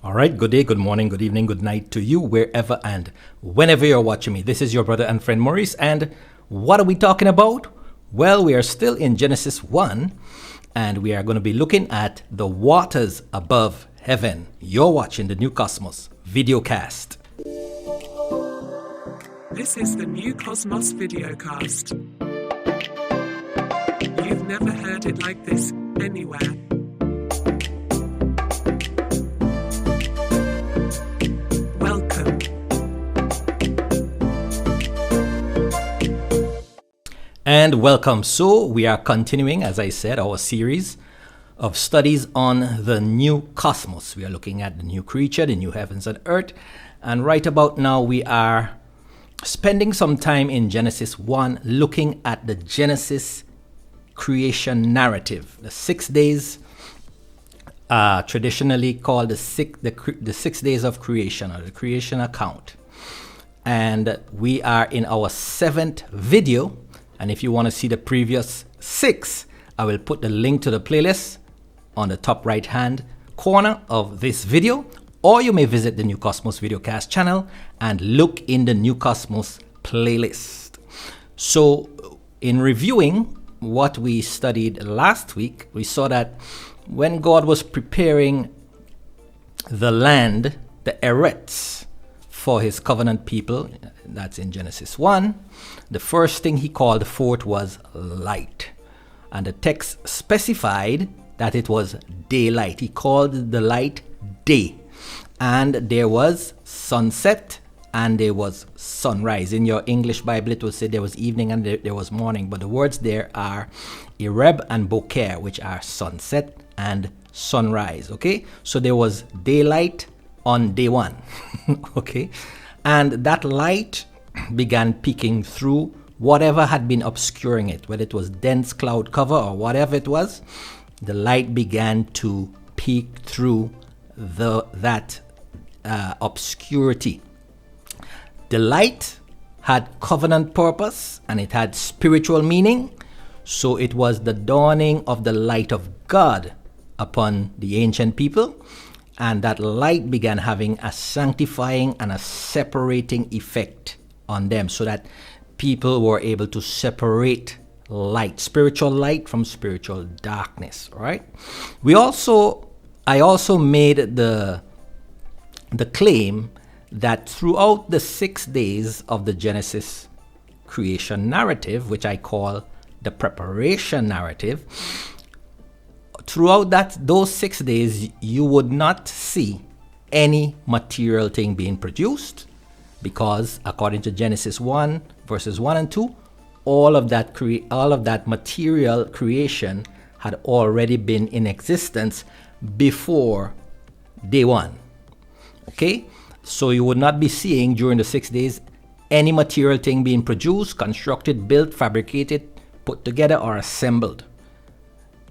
All right, good day, good morning, good evening, good night to you, wherever and whenever you're watching me. This is your brother and friend Maurice, and what are we talking about? Well, we are still in Genesis 1, and we are going to be looking at the waters above heaven. You're watching the New Cosmos videocast. This is the New Cosmos videocast. You've never heard it like this anywhere. Welcome. And welcome. So we are continuing, as I said, our series of studies on the new cosmos. We are looking at the new creature, the new heavens and earth. And right about now, we are spending some time in Genesis 1 looking at the Genesis creation narrative. The 6 days, traditionally called the 6 days of creation, or the creation account. And we are in our 7th video. And if you want to see the previous 6, I will put the link to the playlist on the top right hand corner of this video, or you may visit the New Cosmos Videocast channel and look in the New Cosmos playlist. So in reviewing what we studied last week, we saw that when God was preparing the land, the Eretz, for his covenant people, that's in Genesis 1, the first thing he called forth was light. And the text specified that it was daylight. He called the light day. And there was sunset and there was sunrise. In your English Bible, it will say there was evening and there was morning. But the words there are Ereb and Boker, which are sunset and sunrise. Okay, so there was daylight on day 1. Okay, and that light began peeking through whatever had been obscuring it, whether it was dense cloud cover or whatever it was. The light began to peek through that obscurity. The light had covenant purpose and it had spiritual meaning. So it was the dawning of the light of God upon the ancient people. And that light began having a sanctifying and a separating effect on them, so that people were able to separate light, spiritual light, from spiritual darkness. Right? I also made the claim that throughout the 6 days of the Genesis creation narrative, which I call the preparation narrative, throughout those 6 days, you would not see any material thing being produced, because according to Genesis 1, verses 1 and 2, all of that material creation had already been in existence before day 1. Okay? So you would not be seeing during the 6 days any material thing being produced, constructed, built, fabricated, put together, or assembled.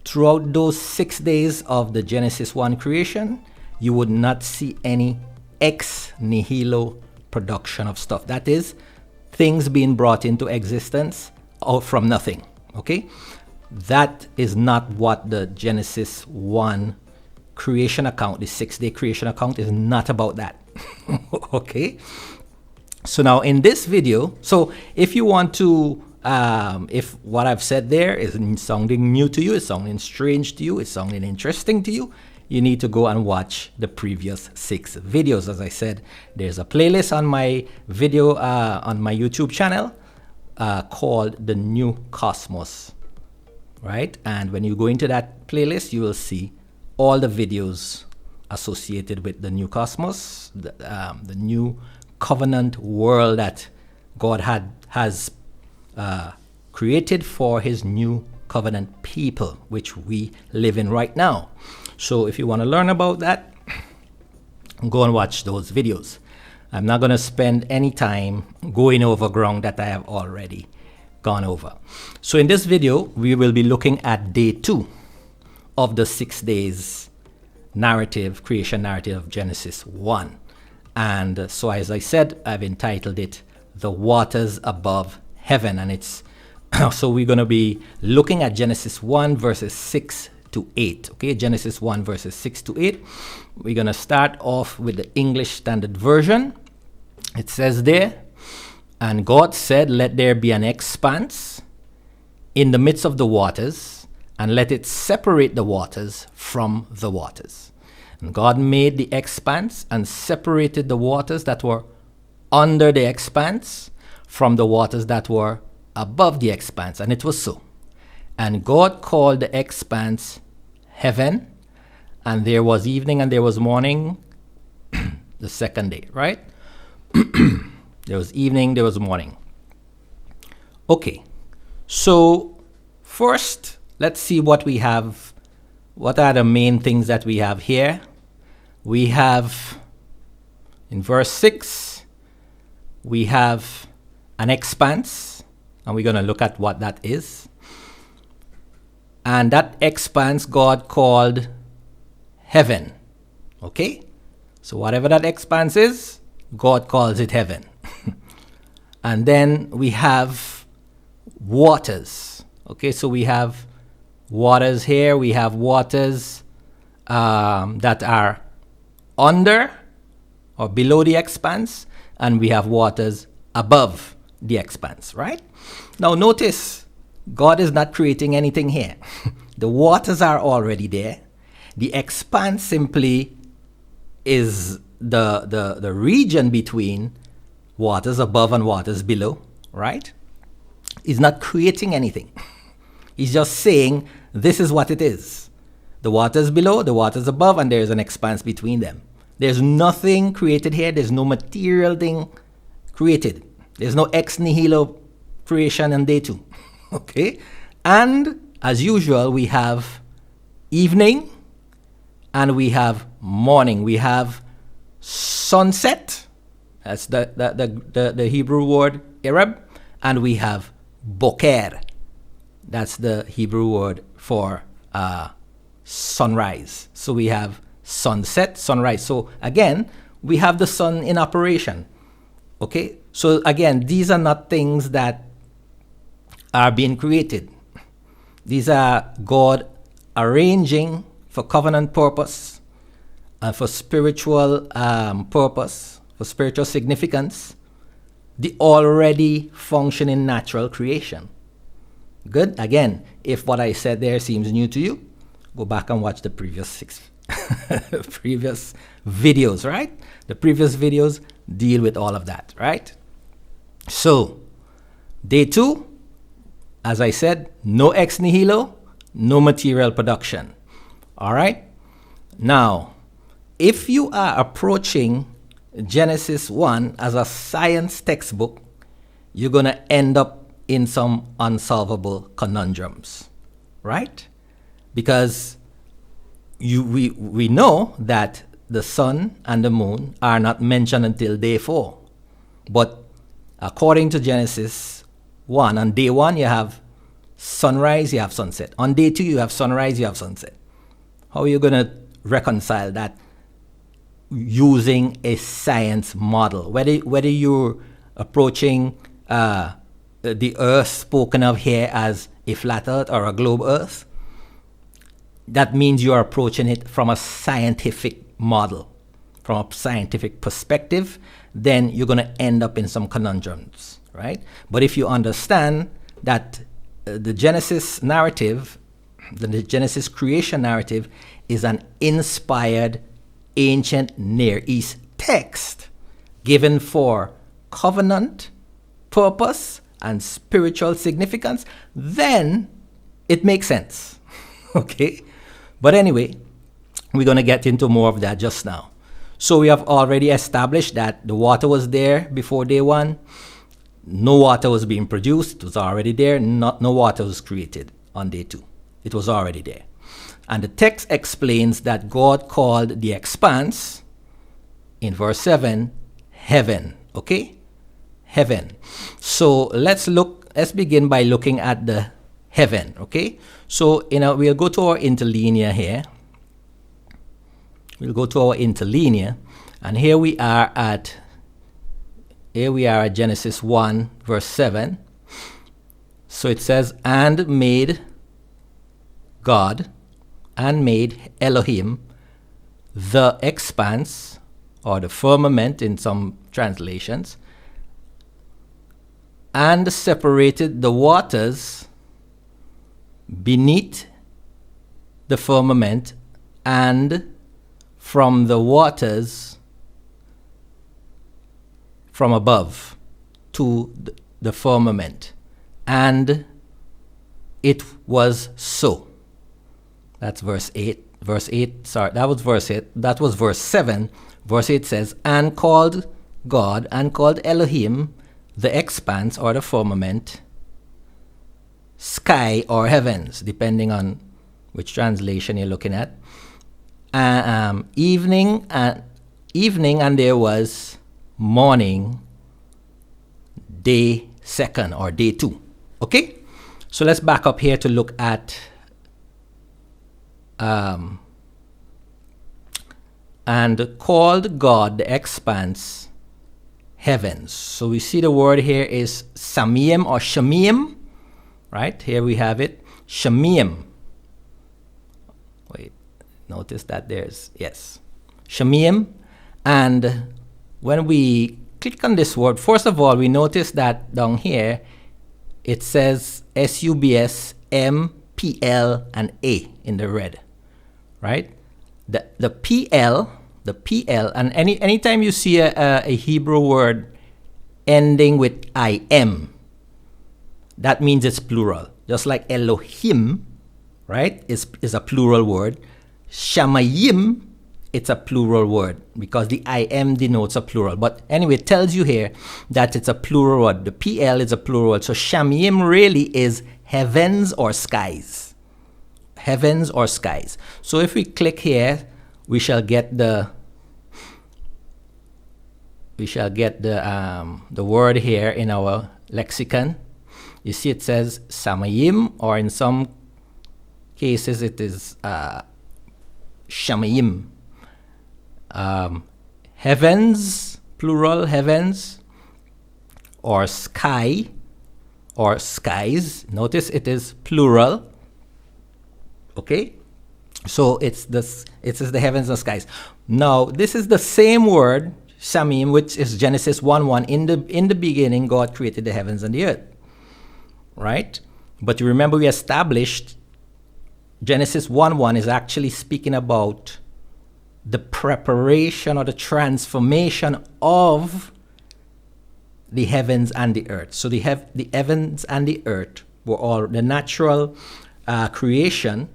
Throughout those 6 days of the Genesis 1 creation, you would not see any ex nihilo production of stuff. That is, things being brought into existence out from nothing. Okay? That is not what the Genesis 1 creation account, the 6-day creation account, is not about that. Okay? So now in this video, so if you want to if what I've said there is sounding new to you, it's sounding strange to you, it's sounding interesting to you, you need to go and watch the previous 6 videos. As I said, there's a playlist on my video, on my YouTube channel called The New Cosmos, right? And when you go into that playlist, you will see all the videos associated with the new cosmos, the new covenant world that God has created for his new covenant people, which we live in right now. So if you want to learn about that, go and watch those videos. I'm not going to spend any time going over ground that I have already gone over. So in this video, we will be looking at day 2 of the 6 days narrative, creation narrative of Genesis 1. And so as I said, I've entitled it The Waters Above Heaven. And it's so we're going to be looking at Genesis 1 verses 6 to 8. Okay, Genesis 1 verses 6 to 8. We're going to start off with the English Standard Version. It says there, "And God said, let there be an expanse in the midst of the waters, and let it separate the waters from the waters. And God made the expanse and separated the waters that were under the expanse from the waters that were above the expanse. And it was so. And God called the expanse heaven, and there was evening and there was morning the second day," right? There was evening, there was morning. Okay, so first, let's see what we have. What are the main things that we have here? We have, in verse 6, we have an expanse, and we're going to look at what that is. And that expanse God called heaven. Okay? So whatever that expanse is, God calls it heaven. And then we have waters. Okay, so we have waters here. We have waters that are under or below the expanse, and we have waters above the expanse, right? Now notice, God is not creating anything here. The waters are already there. The expanse simply is the region between waters above and waters below, right? He's not creating anything. He's just saying this is what it is. The waters below, the waters above, and there's an expanse between them. There's nothing created here. There's no material thing created. There's no ex nihilo creation on day 2. Okay? And as usual, we have evening and we have morning. We have sunset. That's the Hebrew word Arab. And we have boker. That's the Hebrew word for sunrise. So we have sunset, sunrise. So again, we have the sun in operation. Okay? So again, these are not things that are being created. These are God arranging for covenant purpose, for spiritual purpose, for spiritual significance, the already functioning natural creation. Good? Again, if what I said there seems new to you, go back and watch the previous 6 previous videos, right? The previous videos deal with all of that, right? So, day 2, as I said, no ex nihilo, no material production. All right? Now, if you are approaching Genesis 1 as a science textbook, you're going to end up in some unsolvable conundrums, right? Because we know that the sun and the moon are not mentioned until day 4. But according to Genesis 1, on day 1 you have sunrise, you have sunset. On day 2 you have sunrise, you have sunset. How are you going to reconcile that using a science model? Whether you're approaching the earth spoken of here as a flat earth or a globe earth, that means you're approaching it from a scientific model, from a scientific perspective, then you're going to end up in some conundrums, right? But if you understand that the Genesis narrative, the Genesis creation narrative, is an inspired ancient Near East text given for covenant purpose and spiritual significance, then it makes sense. Okay? But anyway, we're going to get into more of that just now. So we have already established that the water was there before day 1. No water was being produced. It was already there. No water was created on day 2. It was already there. And the text explains that God called the expanse, in verse 7, heaven. Okay? Heaven. So let's begin by looking at the heaven. Okay? So we'll go to our interlinear here. We'll go to our interlinear, and here we are at Genesis 1 verse 7. So it says, and made God and made Elohim the expanse, or the firmament in some translations, and separated the waters beneath the firmament and from the waters from above to the firmament. And it was so. That's verse 8. Verse 8, sorry, that was verse 8. That was verse 7. Verse 8 says, and called God, and called Elohim, the expanse or the firmament, sky or heavens, depending on which translation you're looking at. Evening, and there was morning, day second or day 2. Okay? So let's back up here to look at and called God the expanse heavens. So we see the word here is samim or shamim, right? Here we have it, shamim. Wait, notice that there's, yes, shamim. And when we click on this word, first of all, we notice that down here, it says SUBS, M, PL, and A in the red, right? The PL, and anytime you see a Hebrew word ending with IM, that means it's plural. Just like Elohim, right, is a plural word. Shamayim, it's a plural word because the IM denotes a plural. But anyway, it tells you here that it's a plural word. The PL is a plural word. So Shamayim really is heavens or skies. Heavens or skies. So if we click here, we shall get the word here in our lexicon. You see it says Samayim, or in some cases it is Shamayim. Heavens, plural heavens, or sky, or skies. Notice it is plural. Okay, so it's the heavens and skies. Now this is the same word Shamim, which is Genesis 1:1. In the beginning, God created the heavens and the earth. Right, but you remember we established Genesis 1:1 is actually speaking about the preparation or the transformation of the heavens and the earth. So the heavens and the earth were all the natural creation,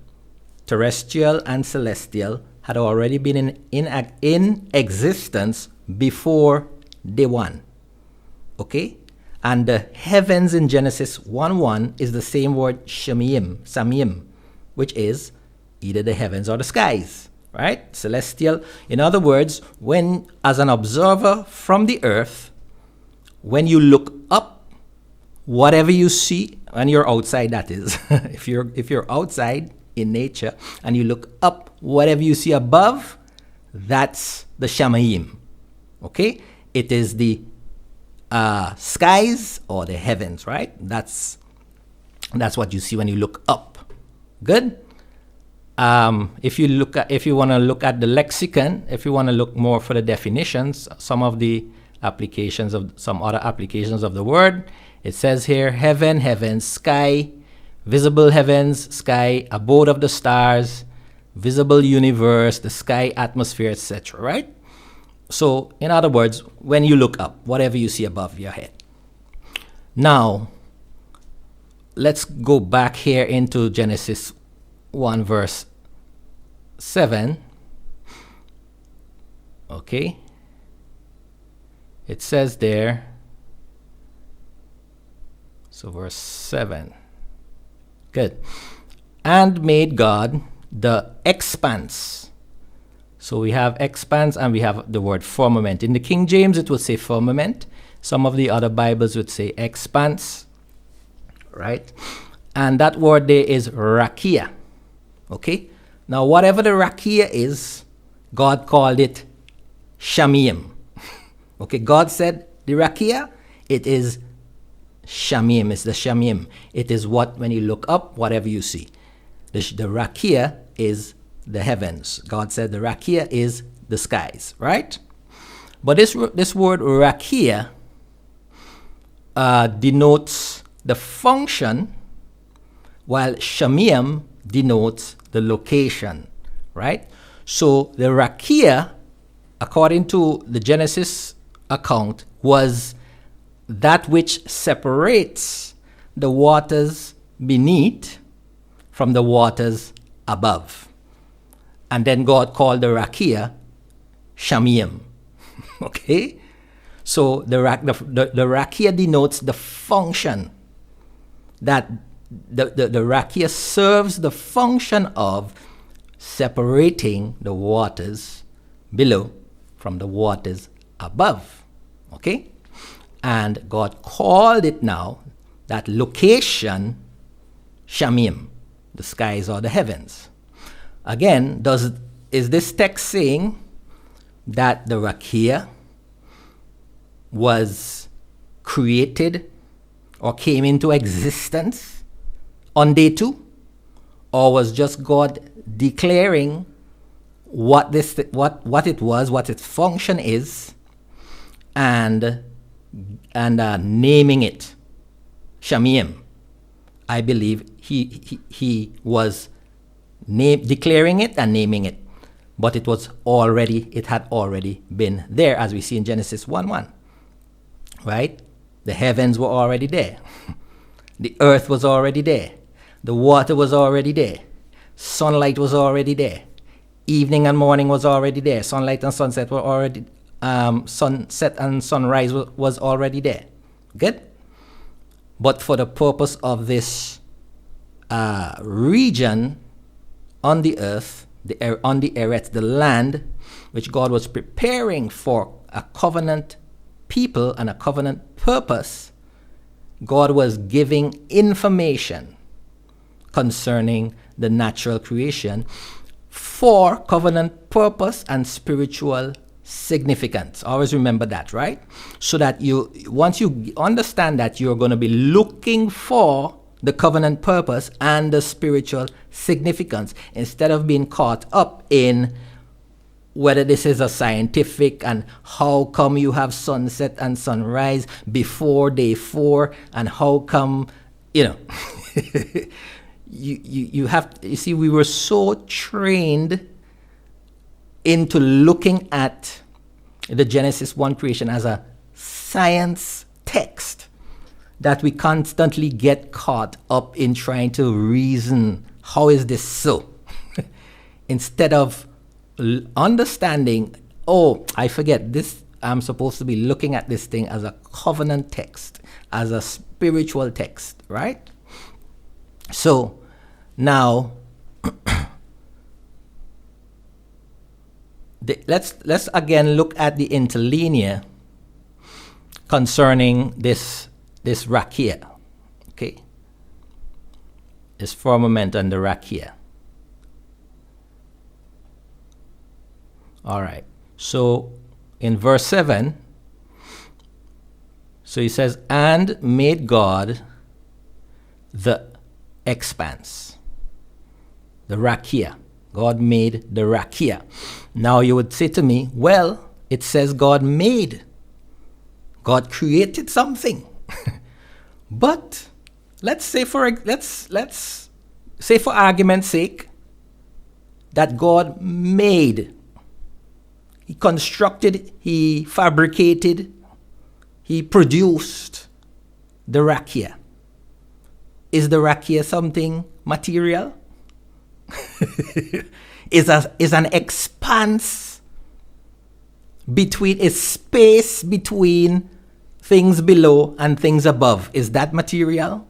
terrestrial and celestial, had already been in existence before day 1. Okay? And the heavens in Genesis 1:1 is the same word samim, which is either the heavens or the skies, right? Celestial. In other words, when, as an observer from the earth, when you look up, whatever you see, when you're outside, that is, if you're outside in nature and you look up, whatever you see above, that's the shamayim. Okay? It is the skies or the heavens, right? That's what you see when you look up. Good. If you want to look at the lexicon, if you want to look more for the definitions, some other applications of the word, it says here heaven, heavens, sky, visible heavens, sky, abode of the stars, visible universe, the sky, atmosphere, etc. Right? So, in other words, when you look up, whatever you see above your head. Now, let's go back here into Genesis 1 verse 7. Okay. It says there, so verse 7. Good. And made God the expanse. So we have expanse and we have the word firmament. In the King James, it would say firmament. Some of the other Bibles would say expanse. Right? And that word there is rakia. Okay? Now, whatever the rakia is, God called it shamim. Okay? God said the rakia, it is shamim. It's the shamim. It is what, when you look up, whatever you see. The rakia is the heavens. God said the rakia is the skies, right? But this word rakia denotes the function, while shamim denotes the location, right? So the rakia, according to the Genesis account, was that which separates the waters beneath from the waters above. And then God called the rakia shamim. Okay? So the rakia denotes the function, that the rakia serves the function of separating the waters below from the waters above. Okay? And God called it now, that location, shamim, the skies or the heavens. Again, is this text saying that the rakia was created or came into existence on day 2? Or was just God declaring what it was, what its function is, and naming it shamim? I believe he was declaring it and naming it, but it had already been there, as we see in Genesis 1:1, right? The heavens were already there. The earth was already there. The water was already there. Sunlight was already there. Evening and morning was already there. Sunlight and sunset were already, sunset and sunrise was already there. Good? But for the purpose of this region on the earth, on the eretz, the land, which God was preparing for a covenant people and a covenant purpose, God was giving information concerning the natural creation for covenant purpose and spiritual significance. Always remember that, right? So that once you understand that, you're going to be looking for the covenant purpose and the spiritual significance, instead of being caught up in whether this is a scientific and how come you have sunset and sunrise before day 4, and how come, you see, we were so trained into looking at the Genesis 1 creation as a science text that we constantly get caught up in trying to reason, how is this so? Instead of understanding, I forget this, I'm supposed to be looking at this thing as a covenant text, as a spiritual text, right? So now let's again look at the interlinear concerning this rakia, okay? This firmament and the rakia. All right. So in verse 7, so he says, and made God the expanse, the rakia. God made the rakia. Now you would say to me, well, it says God made. God created something. But let's say for argument's sake that God made. He constructed, he fabricated, he produced the rakia. Is the rakia something material? Is an expanse between, a space between things below and things above. Is that material?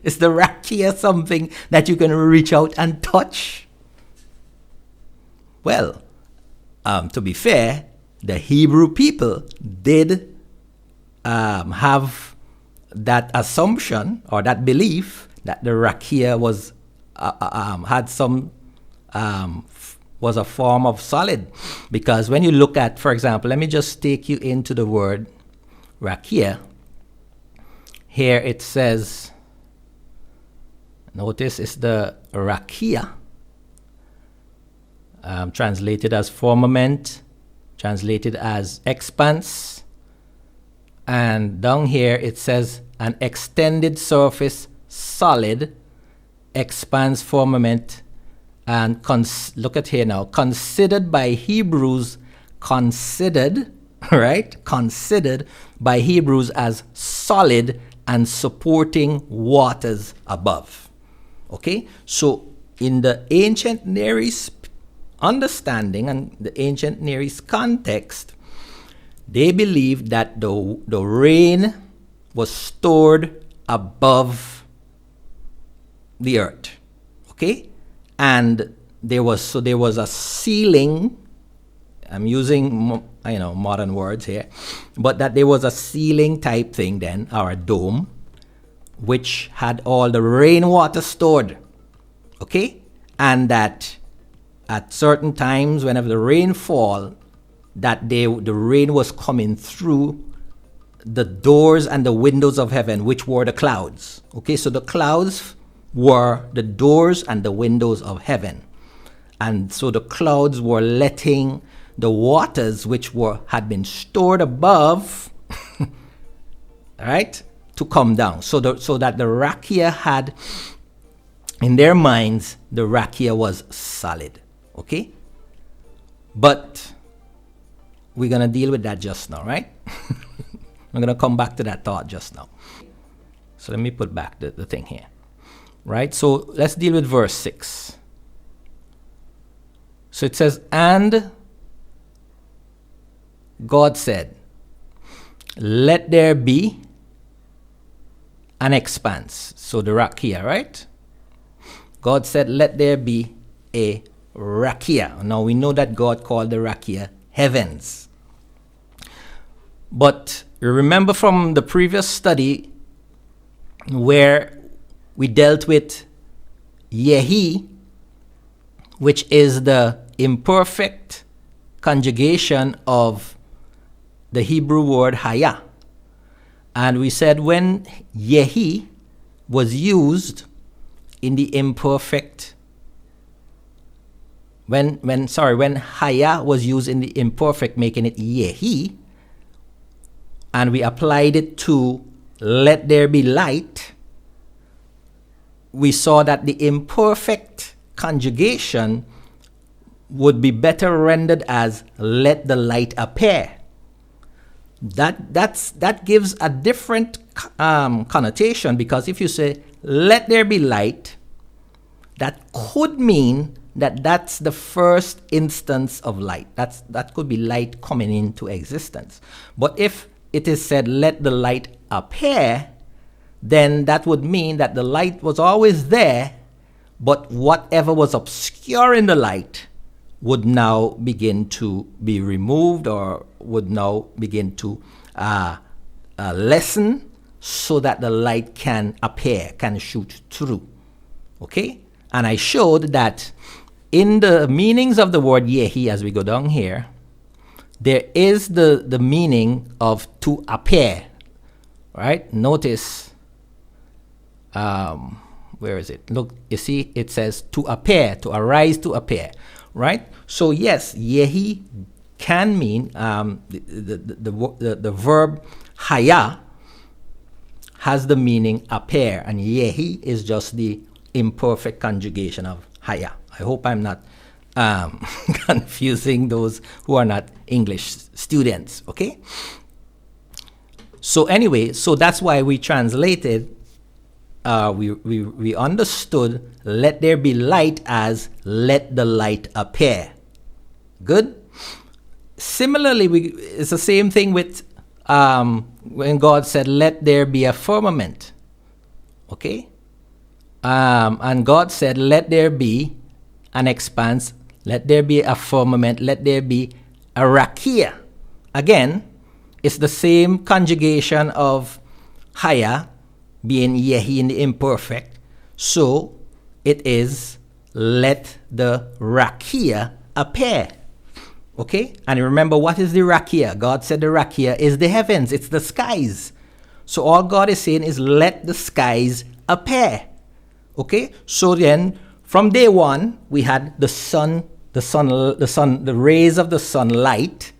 Is the rakia something that you can reach out and touch? Well, to be fair, the Hebrew people did have that assumption or that belief that the rakia was was a form of solid, because when you look at, for example, let me just take you into the word rakia. Here it says, notice it's the rakia, translated as firmament, translated as expanse. And down here it says an extended surface, solid, expanse, firmament. And look at here now, considered by Hebrews, right? Considered by Hebrews as solid and supporting waters above. Okay? So in the ancient Near East understanding and the ancient Near East context, they believed that the rain was stored above the earth. Okay? And there was a ceiling. I'm using modern words here, but that there was a ceiling type thing then, or a dome, which had all the rainwater stored. Okay, and that at certain times, whenever the rain fall, the rain was coming through the doors and the windows of heaven, which were the clouds. Okay, so the clouds were the doors and the windows of heaven. And so the clouds were letting the waters which had been stored above, right, to come down. So that the rakia had, in their minds, the rakia was solid. Okay? But we're going to deal with that just now, right? I'm going to come back to that thought just now. So let me put back the thing here. Right? So let's deal with verse 6. So it says, and God said, let there be an expanse. So the rakia, right? God said, let there be a rakia. Now we know that God called the rakia heavens. But remember from the previous study where we dealt with yehi, which is the imperfect conjugation of the Hebrew word haya. And we said when yehi was used in the imperfect, when haya was used in the imperfect, making it yehi, and we applied it to let there be light, we saw that the imperfect conjugation would be better rendered as let the light appear. That gives a different connotation, because if you say let there be light, that could mean that's the first instance of light. That could be light coming into existence. But if it is said let the light appear, then that would mean that the light was always there, but whatever was obscuring the light would now begin to be removed, or would now begin to lessen, so that the light can appear, can shoot through. Okay? And I showed that in the meanings of the word yehi, as we go down here, there is the meaning of to appear. Right? Notice, where is it? Look, you see, it says to appear, to arise, to appear. Right? So yes, yehi can mean, the verb haya has the meaning appear, and yehi is just the imperfect conjugation of haya. I hope I'm not confusing those who are not English students, okay? So anyway, so that's why we translated, we understood let there be light as let the light appear. Good? Similarly, it's the same thing with when God said let there be a firmament. Okay? And God said let there be an expanse, let there be a firmament, let there be a rakia. Again, it's the same conjugation of haya being yehi in the imperfect. So it is let the rakia appear. Okay? And remember, what is the rakia? God said the rakia is the heavens, it's the skies. So all God is saying is let the skies appear. Okay? So then from day one, we had the sun the rays of the sunlight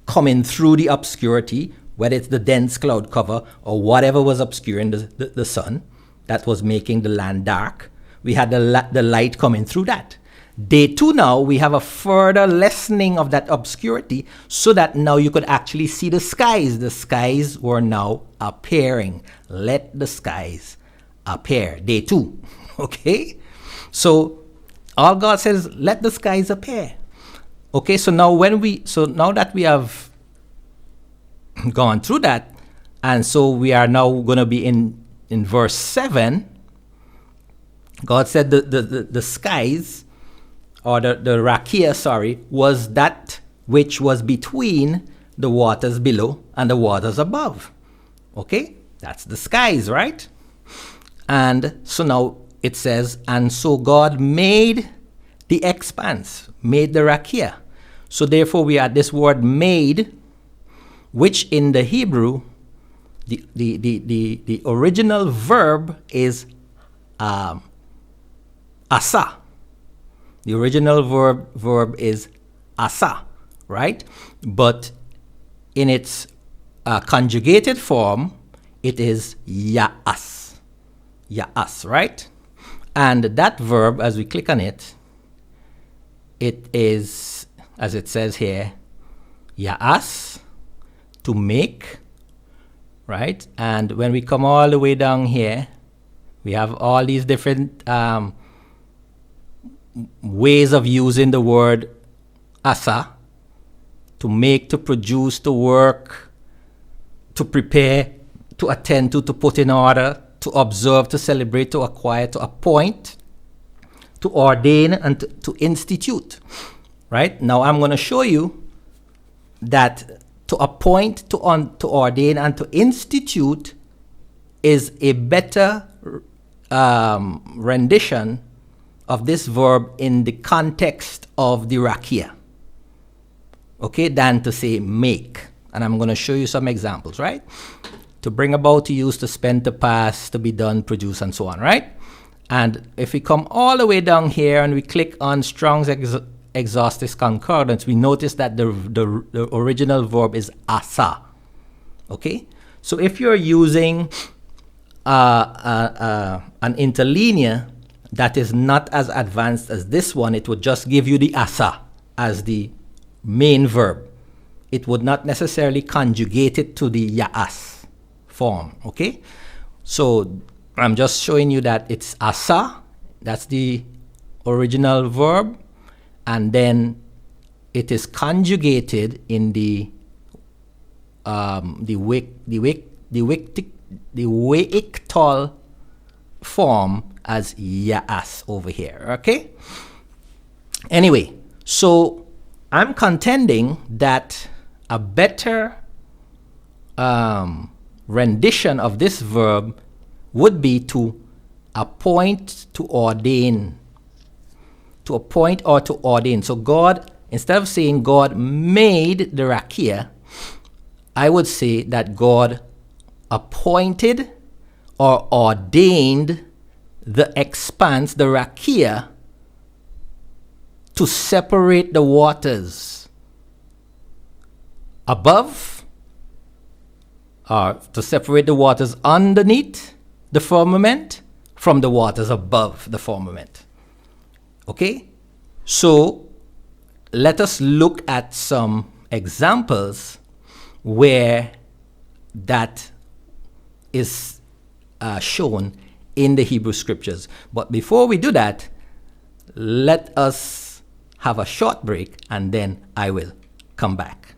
coming through the obscurity, whether it's the dense cloud cover or whatever was obscuring the sun that was making the land dark. We had the light coming through that. Day 2 now, we have a further lessening of that obscurity so that now you could actually see the skies. The skies were now appearing. Let the skies appear. Day 2. Okay? So all God says, let the skies appear. Okay, so now that we have gone through that, and so we are now going to be in verse 7. God said the skies, or the rakia, was that which was between the waters below and the waters above. Okay, that's the skies, right? And so now it says, and so God made the expanse, made the rakia. So therefore we add this word made, which in the Hebrew, the original verb is asa. The original verb is asa, right? But in its conjugated form, it is ya'as. Ya'as, right? And that verb, as we click on it, it is, as it says here, ya'as, to make, right? And when we come all the way down here, we have all these different ways of using the word asa: to make, to produce, to work, to prepare, to attend to put in order, to observe, to celebrate, to acquire, to appoint, to ordain, and to institute. Right? Now I'm going to show you that to appoint, to ordain, and to institute is a better rendition of this verb in the context of the rakia, okay, than to say make. And I'm going to show you some examples, right? To bring about, to use, to spend, to pass, to be done, produce, and so on, right? And if we come all the way down here and we click on Strong's Exhaustive Concordance, we notice that the original verb is asa, okay? So if you're using an interlinear that is not as advanced as this one, it would just give you the asa as the main verb. It would not necessarily conjugate it to the ya'as form, okay? So I'm just showing you that it's asa, that's the original verb, and then it is conjugated in the weictal form as ya'as over here, okay? Anyway, so I'm contending that a better rendition of this verb would be to appoint, to ordain. To appoint or to ordain. So God, instead of saying God made the rakia, I would say that God appointed or ordained the expanse, the rakia, to separate the waters above, or to separate the waters underneath the firmament from the waters above the firmament. Okay? So let us look at some examples where that is shown in the Hebrew scriptures. But before we do that, let us have a short break and then I will come back.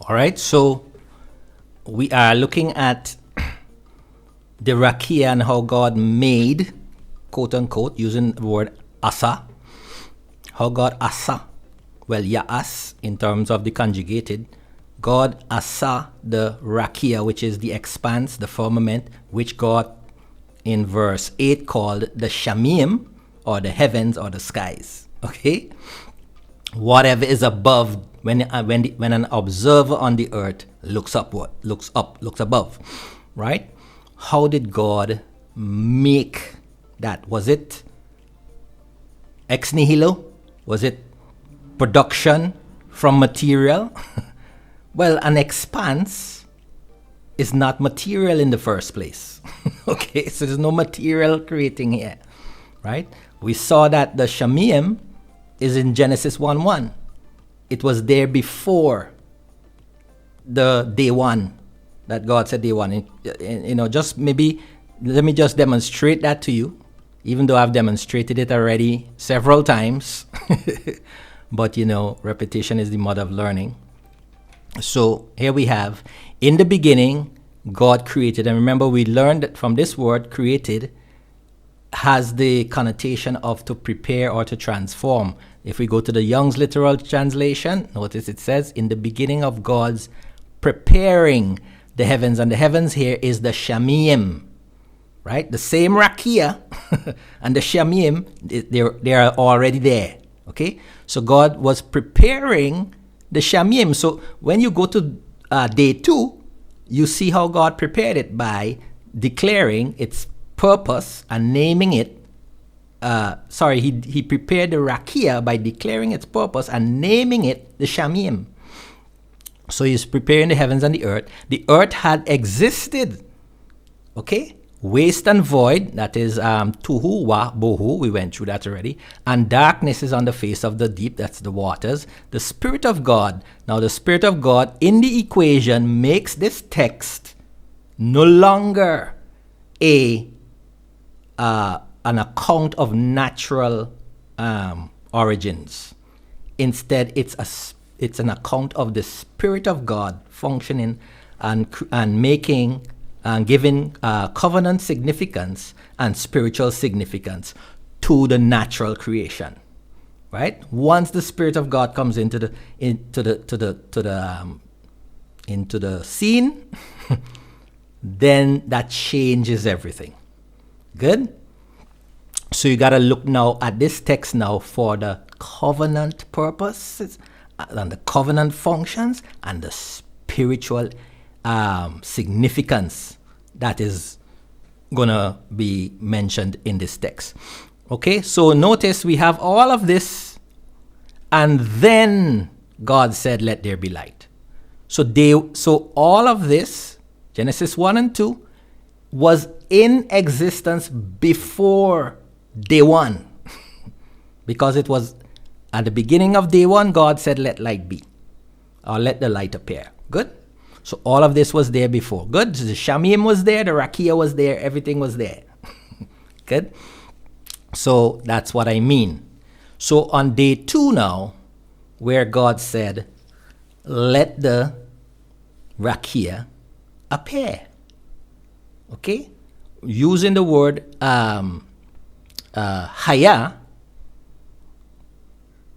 All right, so we are looking at the rakia and how God made, quote unquote, using the word asa, how God asa, well, ya'as in terms of the conjugated, God asa the rakia, which is the expanse, the firmament, which God in verse 8 called the shamim, or the heavens or the skies. Okay? Whatever is above, when an observer on the earth looks upward, looks above, right? How did God make that? Was it ex nihilo? Was it production from material? Well, an expanse is not material in the first place. Okay, so there's no material creating here, right? We saw that the shamim is in Genesis 1:1. It was there before the day one that God said day one. Just maybe let me just demonstrate that to you, even though I've demonstrated it already several times. But repetition is the mother of learning. So here we have, in the beginning, God created. And remember, we learned that from this word, created, has the connotation of to prepare or to transform. If we go to the Young's literal translation, notice it says, in the beginning of God's preparing the heavens. And the heavens here is the shamim, right? The same rakia and the shamim, they are already there, okay? So God was preparing the shamim. So when you go to day 2, you see how God prepared it by declaring its purpose and naming it. He prepared the rakia by declaring its purpose and naming it the shamim. So he's preparing the heavens and the earth. The earth had existed, okay? Waste and void, that is tuhu wa bohu, we went through that already. And darkness is on the face of the deep, that's the waters. The Spirit of God, now the Spirit of God in the equation makes this text no longer an account of natural origins. Instead, it's an account of the Spirit of God functioning and making and giving covenant significance and spiritual significance to the natural creation, right? Once the Spirit of God comes into the scene, then that changes everything. Good. So you got to look now at this text now for the covenant purposes and the covenant functions and the spiritual significance that is going to be mentioned in this text. Okay, so notice we have all of this, and then God said, let there be light. So all of this, Genesis 1 and 2, was in existence before day 1. Because it was at the beginning of day 1, God said, let light be, or let the light appear. Good? So all of this was there before. Good? The shamim was there, the rakia was there, everything was there. Good? So that's what I mean. So on day 2 now, where God said, let the rakia appear. Okay? Using the word haya,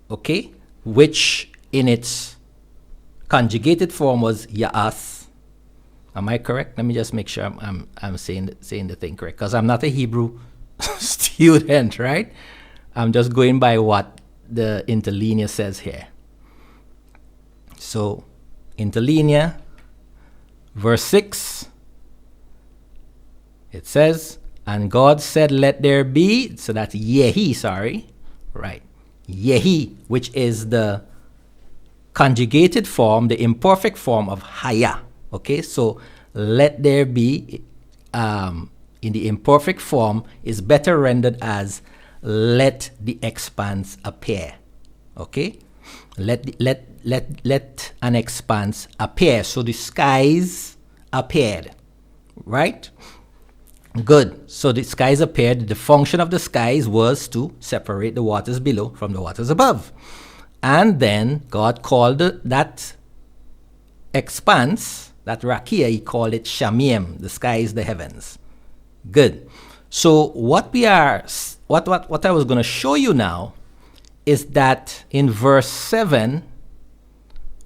okay, which in its conjugated form was ya'as. Am I correct? Let me just make sure I'm saying the thing correct, because I'm not a Hebrew student, right? I'm just going by what the interlinear says here. So interlinear, verse 6, it says, and God said, let there be, so that's yehi, right? Yehi, which is the conjugated form, the imperfect form of haya. Okay, so let there be in the imperfect form is better rendered as let the expanse appear. Okay, let an expanse appear. So the skies appeared, right? Good. So the skies appeared. The function of the skies was to separate the waters below from the waters above. And then God called that expanse, that rakia, he called it shamim. The sky is the heavens. Good. So what I was going to show you now is that in verse 7,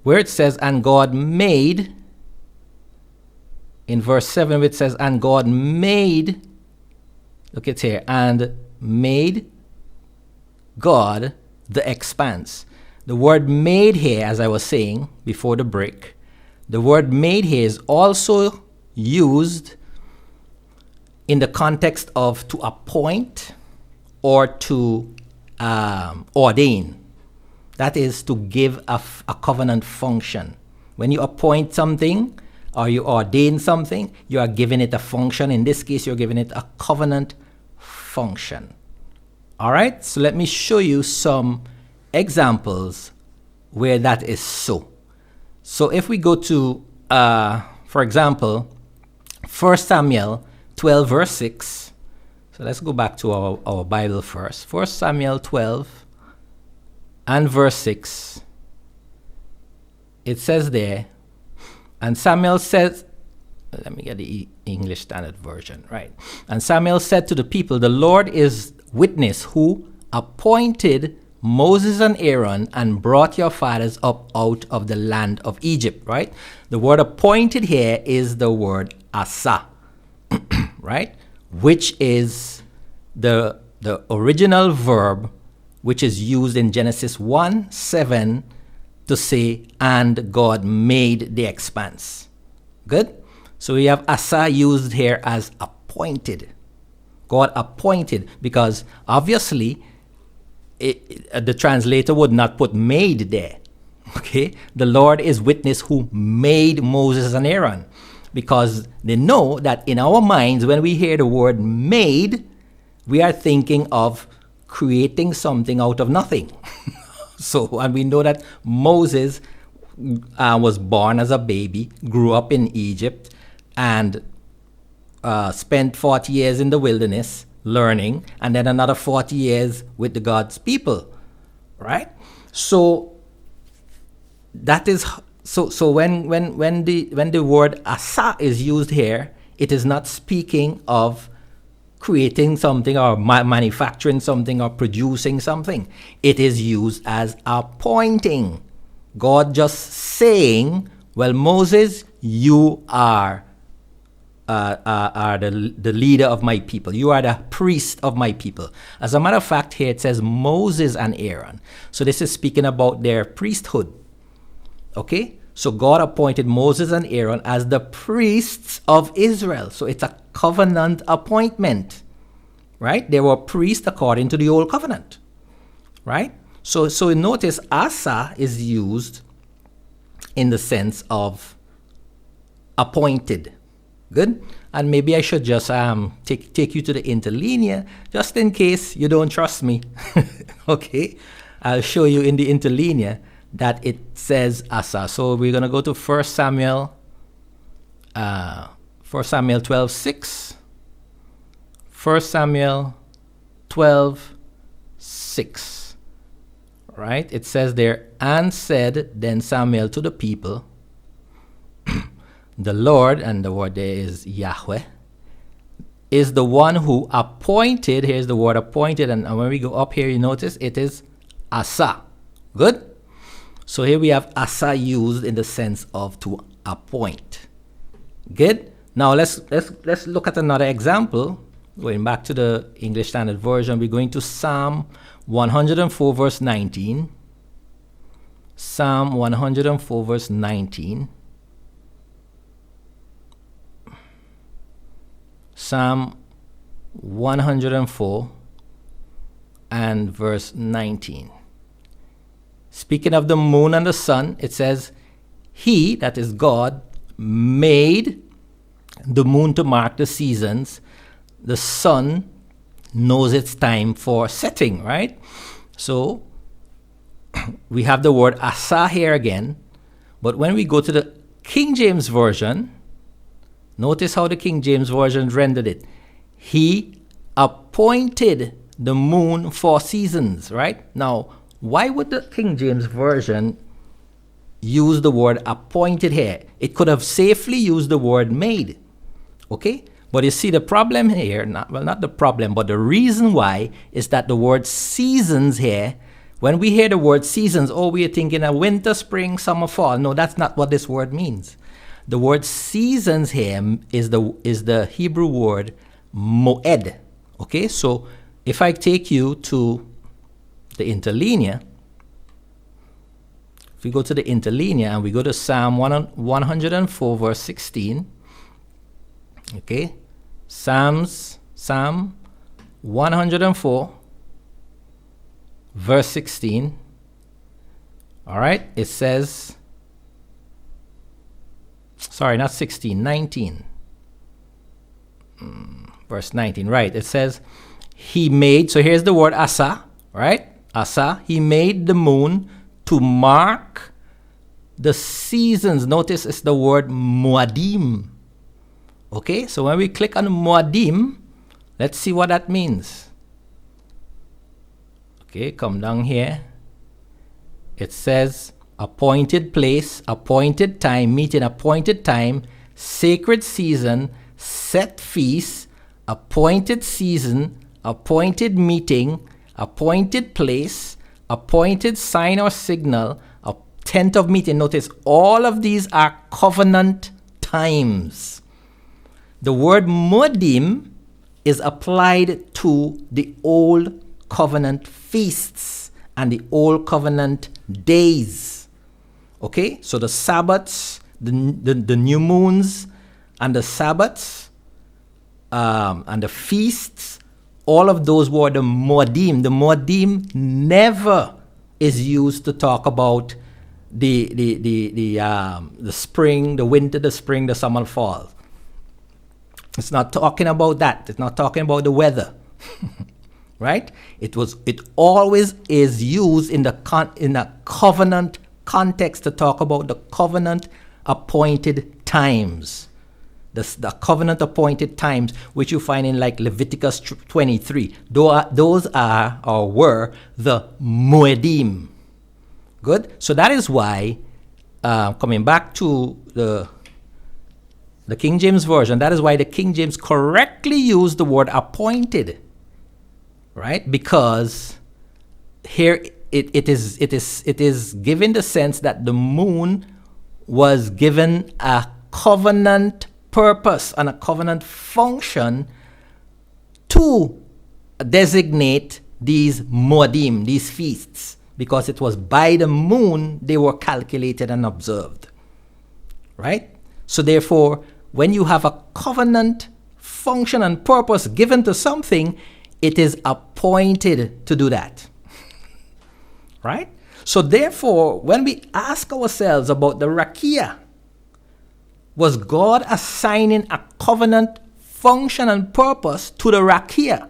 where it says, and God made, in verse 7, where it says, and God made, look at here, and made God the expanse. The word made here, as I was saying before the break, the word made here is also used in the context of to appoint or to ordain. That is to give a covenant function. When you appoint something or you ordain something, you are giving it a function. In this case, you're giving it a covenant function. All right, so let me show you some examples where that is so. So if we go to, for example, 1 Samuel 12 verse 6. So let's go back to our Bible first. 1 Samuel 12 and verse 6. It says there, and Samuel says, let me get the English Standard Version, right? And Samuel said to the people, the Lord is witness who appointed Moses and Aaron and brought your fathers up out of the land of Egypt, right? The word appointed here is the word asa, right? Which is the original verb which is used in Genesis 1:7 to say, and God made the expanse. Good? So we have asa used here as appointed. God appointed, because obviously the translator would not put made there. Okay? The Lord is witness who made Moses and Aaron, because they know that in our minds, when we hear the word made, we are thinking of creating something out of nothing. So, and we know that Moses was born as a baby, grew up in Egypt, and spent 40 years in the wilderness learning, and then another 40 years with the God's people, right? So that is so when the word asa is used here, it is not speaking of creating something or manufacturing something or producing something. It is used as appointing. God just saying, well, Moses, you are the leader of my people. You are the priest of my people. As a matter of fact, here it says Moses and Aaron. So this is speaking about their priesthood. Okay? So God appointed Moses and Aaron as the priests of Israel. So it's a covenant appointment. Right? They were priests according to the old covenant. Right? So notice asa is used in the sense of appointed. Good? And maybe I should just take you to the interlinear, just in case you don't trust me. Okay? I'll show you in the interlinear that it says asa. So we're going to go to 1 Samuel 12:6. 1 Samuel 12:6. Right? It says there, and said then Samuel to the people, the Lord, and the word there is Yahweh, is the one who appointed, here's the word appointed, and when we go up here, you notice it is asa. Good? So here we have asa used in the sense of to appoint. Good? Now let's look at another example. Going back to the English Standard Version, we're going to Psalm 104 verse 19. Psalm 104 verse 19. Psalm 104 and verse 19. Speaking of the moon and the sun, it says, He, that is God, made the moon to mark the seasons. The sun knows its time for setting, right? So we have the word asa here again. But when we go to the King James Version, notice how the King James Version rendered it. He appointed the moon for seasons, right? Now, why would the King James Version use the word appointed here? It could have safely used the word made, okay? But you see, the problem here, not the problem, but the reason why is that the word seasons here, when we hear the word seasons, we are thinking of winter, spring, summer, fall. No, that's not what this word means. The word seasons here is the Hebrew word moed. Okay, so if I take you to the interlinear, if we go to the interlinear and we go to Psalm 104 verse 16, okay, Psalm 104 verse 16, all right, it says, sorry, not 16, 19, verse 19, right, it says, he made, so here's the word asa, right, asa, he made the moon to mark the seasons. Notice it's the word muadim. Okay, so when we click on muadim, let's see what that means. Okay, come down here. It says appointed place, appointed time, meeting, appointed time, sacred season, set feast, appointed season, appointed meeting, appointed place, appointed sign or signal, a tent of meeting. Notice all of these are covenant times. The word modim is applied to the old covenant feasts and the old covenant days. Okay, so the Sabbaths, the new moons, and the Sabbaths, and the feasts, all of those were the modim. The modim never is used to talk about the spring, the winter, the spring, the summer, fall. It's not talking about that. It's not talking about the weather. Right? It always is used in a covenant context to talk about the covenant appointed times. The covenant appointed times, which you find in like Leviticus 23. Those are or were the moedim. Good? So that is why, coming back to the King James Version, that is why the King James correctly used the word appointed. Right? Because here it is given the sense that the moon was given a covenant purpose and a covenant function to designate these moedim, these feasts, because it was by the moon they were calculated and observed. Right? So therefore, when you have a covenant function and purpose given to something, it is appointed to do that. Right? So therefore, when we ask ourselves about the rakia, was God assigning a covenant function and purpose to the rakia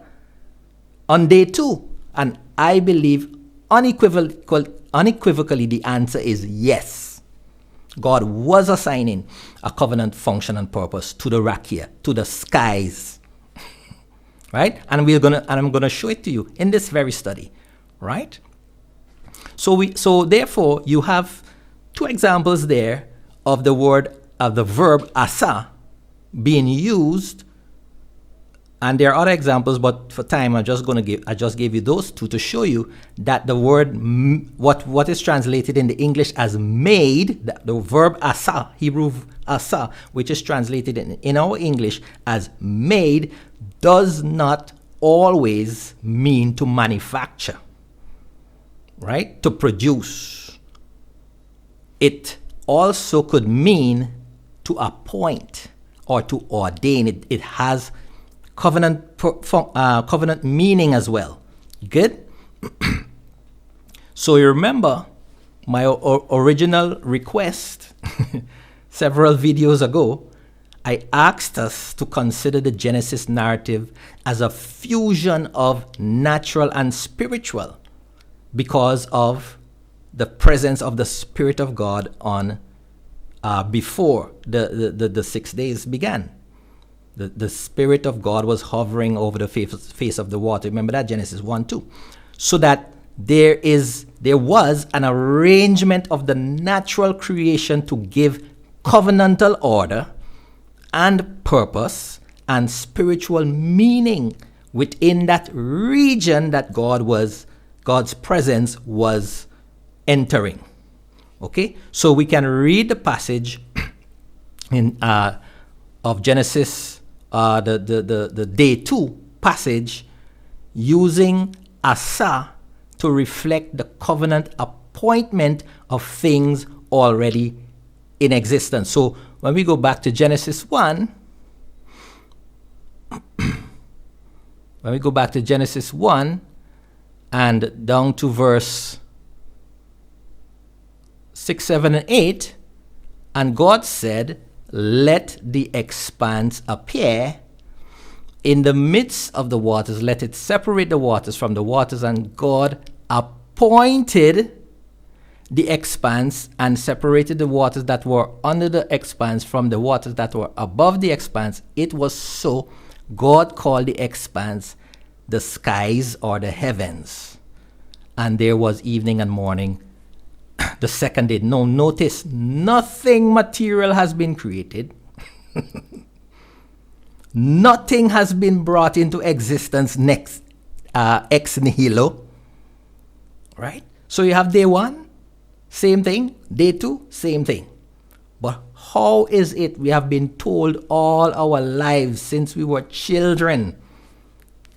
on day 2? And I believe unequivocally the answer is yes. God was assigning a covenant function and purpose to the rakia, to the skies. Right? And I'm gonna show it to you in this very study. Right? So therefore you have 2 examples there of the verb asa being used, and there are other examples, but for time I just gave you those 2 to show you that the word what is translated in the English as made, the verb asa, Hebrew asa, which is translated in our English as made, does not always mean to manufacture, right? To produce. It also could mean to appoint or to ordain. It has covenant meaning as well. Good? So you remember my original request several videos ago. I asked us to consider the Genesis narrative as a fusion of natural and spiritual because of the presence of the Spirit of God on before the 6 days began. The Spirit of God was hovering over the face of the water. Remember that, Genesis 1:2. So that there was an arrangement of the natural creation to give covenantal order and purpose and spiritual meaning within that region that God's presence was entering. Okay, so we can read the passage in of Genesis, the day 2 passage, using asa to reflect the covenant appointment of things already in existence. So when we go back to Genesis 1, when we go back to Genesis 1 and down to verse 6, 7, and 8, and God said, let the expanse appear in the midst of the waters, let it separate the waters from the waters, and God appointed the expanse and separated the waters that were under the expanse from the waters that were above the expanse. It was so. God called the expanse the skies or the heavens. And there was evening and morning the second day. No, notice, nothing material has been created. Nothing has been brought into existence ex nihilo. Right? So you have day 1, same thing. Day 2, same thing. But how is it we have been told all our lives since we were children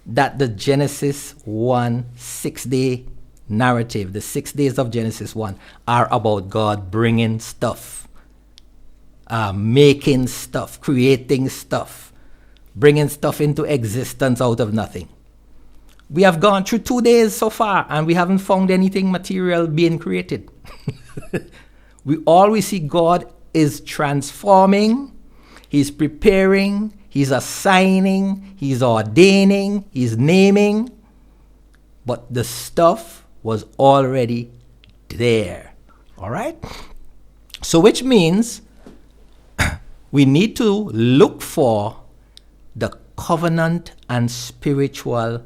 that the Genesis 1 6-day narrative, the 6 days of Genesis 1, are about God bringing stuff, making stuff, creating stuff, bringing stuff into existence out of nothing? We have gone through 2 days so far and we haven't found anything material being created. We always see God is transforming, He's preparing, He's assigning, He's ordaining, He's naming, but the stuff was already there. All right? So which means we need to look for the covenant and spiritual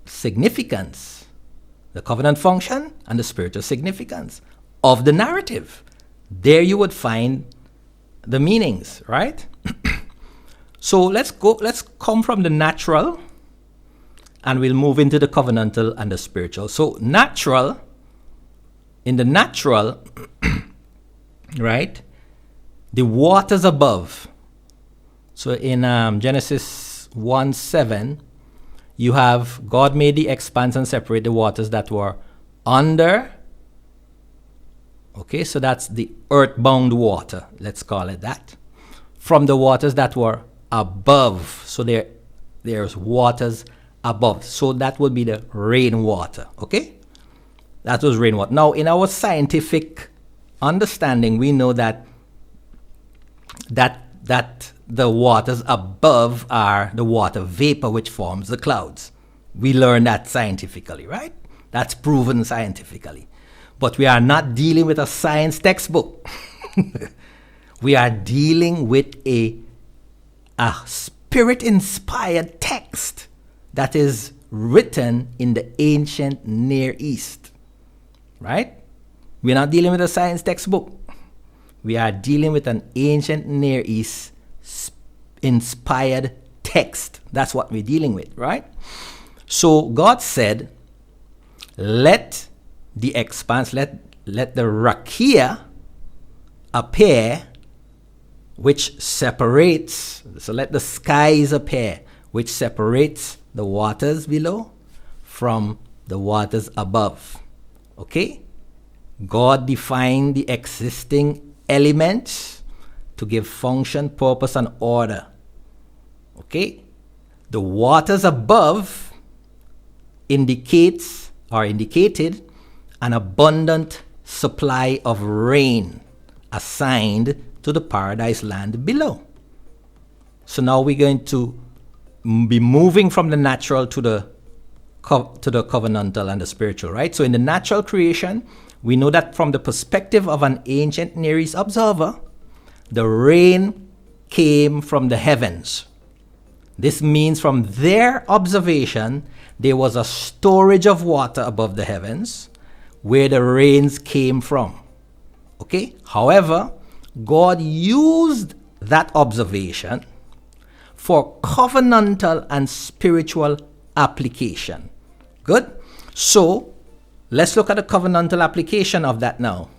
significance, the covenant function and the spiritual significance of the narrative. There you would find the meanings, right? So let's come from the natural and we'll move into the covenantal and the spiritual. So in the natural, right, the waters above. So in Genesis 1:7, you have God made the expanse and separate the waters that were under. Okay, so that's the earthbound water, let's call it that, from the waters that were above. So there's waters above. So that would be the rainwater. Okay, that was rainwater. Now, in our scientific understanding, we know that the waters above are the water vapor which forms the clouds. We learn that scientifically, right? That's proven scientifically. But we are not dealing with a science textbook. We are dealing with a spirit-inspired text that is written in the ancient Near East. Right? We're not dealing with a science textbook. We are dealing with an ancient Near East inspired text. That's what we're dealing with, right? So God said, let the expanse, let the rakia appear, which separates. So let the skies appear, which separates the waters below from the waters above. Okay? God defined the existing elements to give function, purpose, and order. Okay? The waters above indicated an abundant supply of rain assigned to the paradise land below. So now we're going to be moving from the natural to the covenantal and the spiritual, right? So in the natural creation, we know that from the perspective of an ancient Near East observer, the rain came from the heavens. This means from their observation, there was a storage of water above the heavens where the rains came from. Okay? However, God used that observation for covenantal and spiritual application. Good? So, let's look at the covenantal application of that now.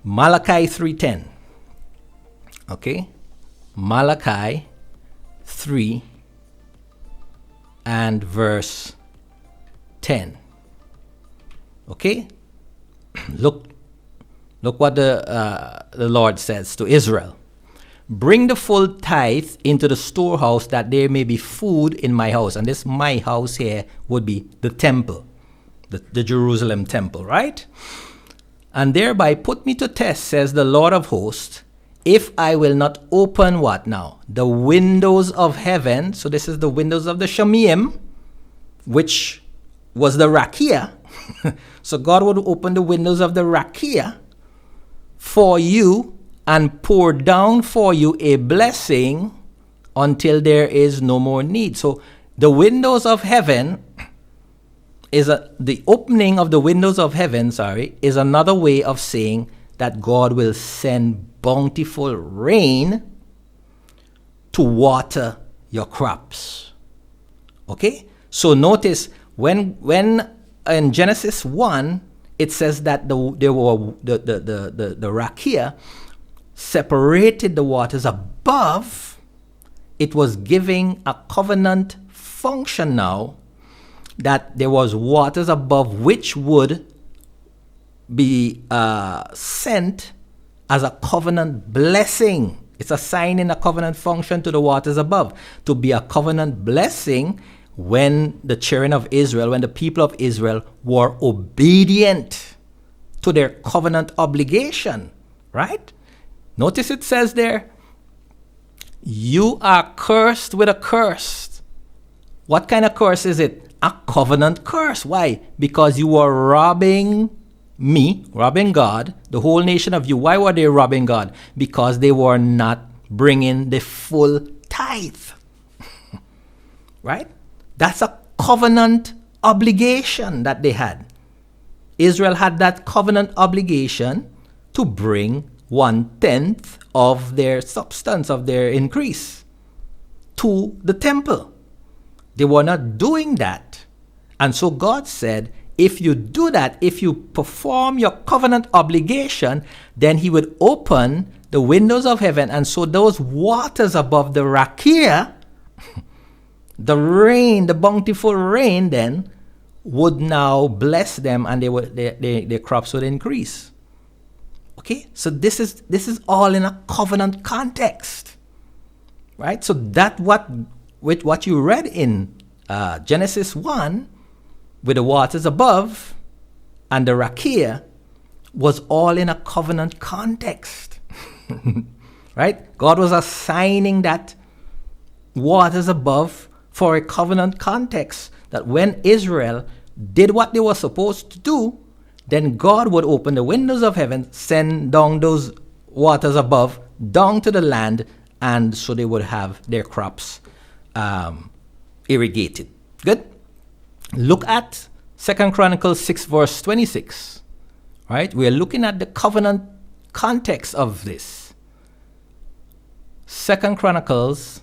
Malachi 3:10. Okay? Malachi 3 and verse 10. Okay? Look what the Lord says to Israel. Bring the full tithe into the storehouse, that there may be food in my house. And this my house here would be the temple, the Jerusalem temple, right? And thereby put me to test, says the Lord of hosts, if I will not open what now? The windows of heaven. So this is the windows of the Shemiim, which was the Raqia. So God would open the windows of the Raqia for you and pour down for you a blessing until there is no more need. So the windows of heaven is the opening of the windows of heaven, is another way of saying that God will send bountiful rain to water your crops. Okay? So notice when in Genesis 1 it says that the Raqia separated the waters above, it was giving a covenant function now, that there was waters above which would be sent as a covenant blessing. It's assigning a covenant function to the waters above to be a covenant blessing when the children of Israel, when the people of Israel were obedient to their covenant obligation, right? Notice it says there, you are cursed with a curse. What kind of curse is it? A covenant curse. Why? Because you were robbing me, robbing God, the whole nation of you. Why were they robbing God? Because they were not bringing the full tithe. Right? That's a covenant obligation that they had. Israel had that covenant obligation to bring 1/10 of their substance, of their increase, to the temple. They were not doing that. And so God said, if you do that, if you perform your covenant obligation, then he would open the windows of heaven. And so those waters above the Raqia, the rain, the bountiful rain then, would now bless them, and their crops would increase. Okay? So this is all in a covenant context. Right? So that with what you read in Genesis 1, with the waters above and the Raqia, was all in a covenant context. Right? God was assigning that waters above for a covenant context, that when Israel did what they were supposed to do, then God would open the windows of heaven, send down those waters above down to the land, and so they would have their crops irrigated. Good? Look at 2 Chronicles 6 verse 26. Right? We are looking at the covenant context of this. 2 Chronicles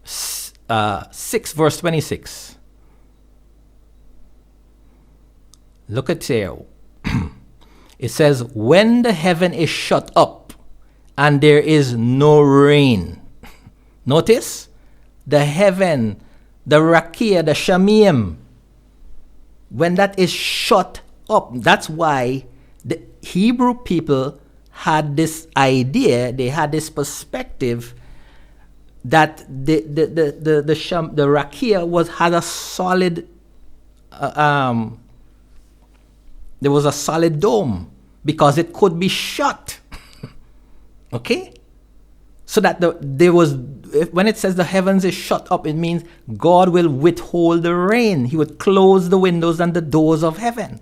6 verse 26. Look at here. It says, when the heaven is shut up and there is no rain. Notice, the heaven, the Raqia, the Shemiim, when that is shut up, that's why the Hebrew people had this idea, they had this perspective that the Raqia had a solid there was a solid dome because it could be shut. Okay? So that when it says the heavens is shut up, it means God will withhold the rain. He would close the windows and the doors of heaven.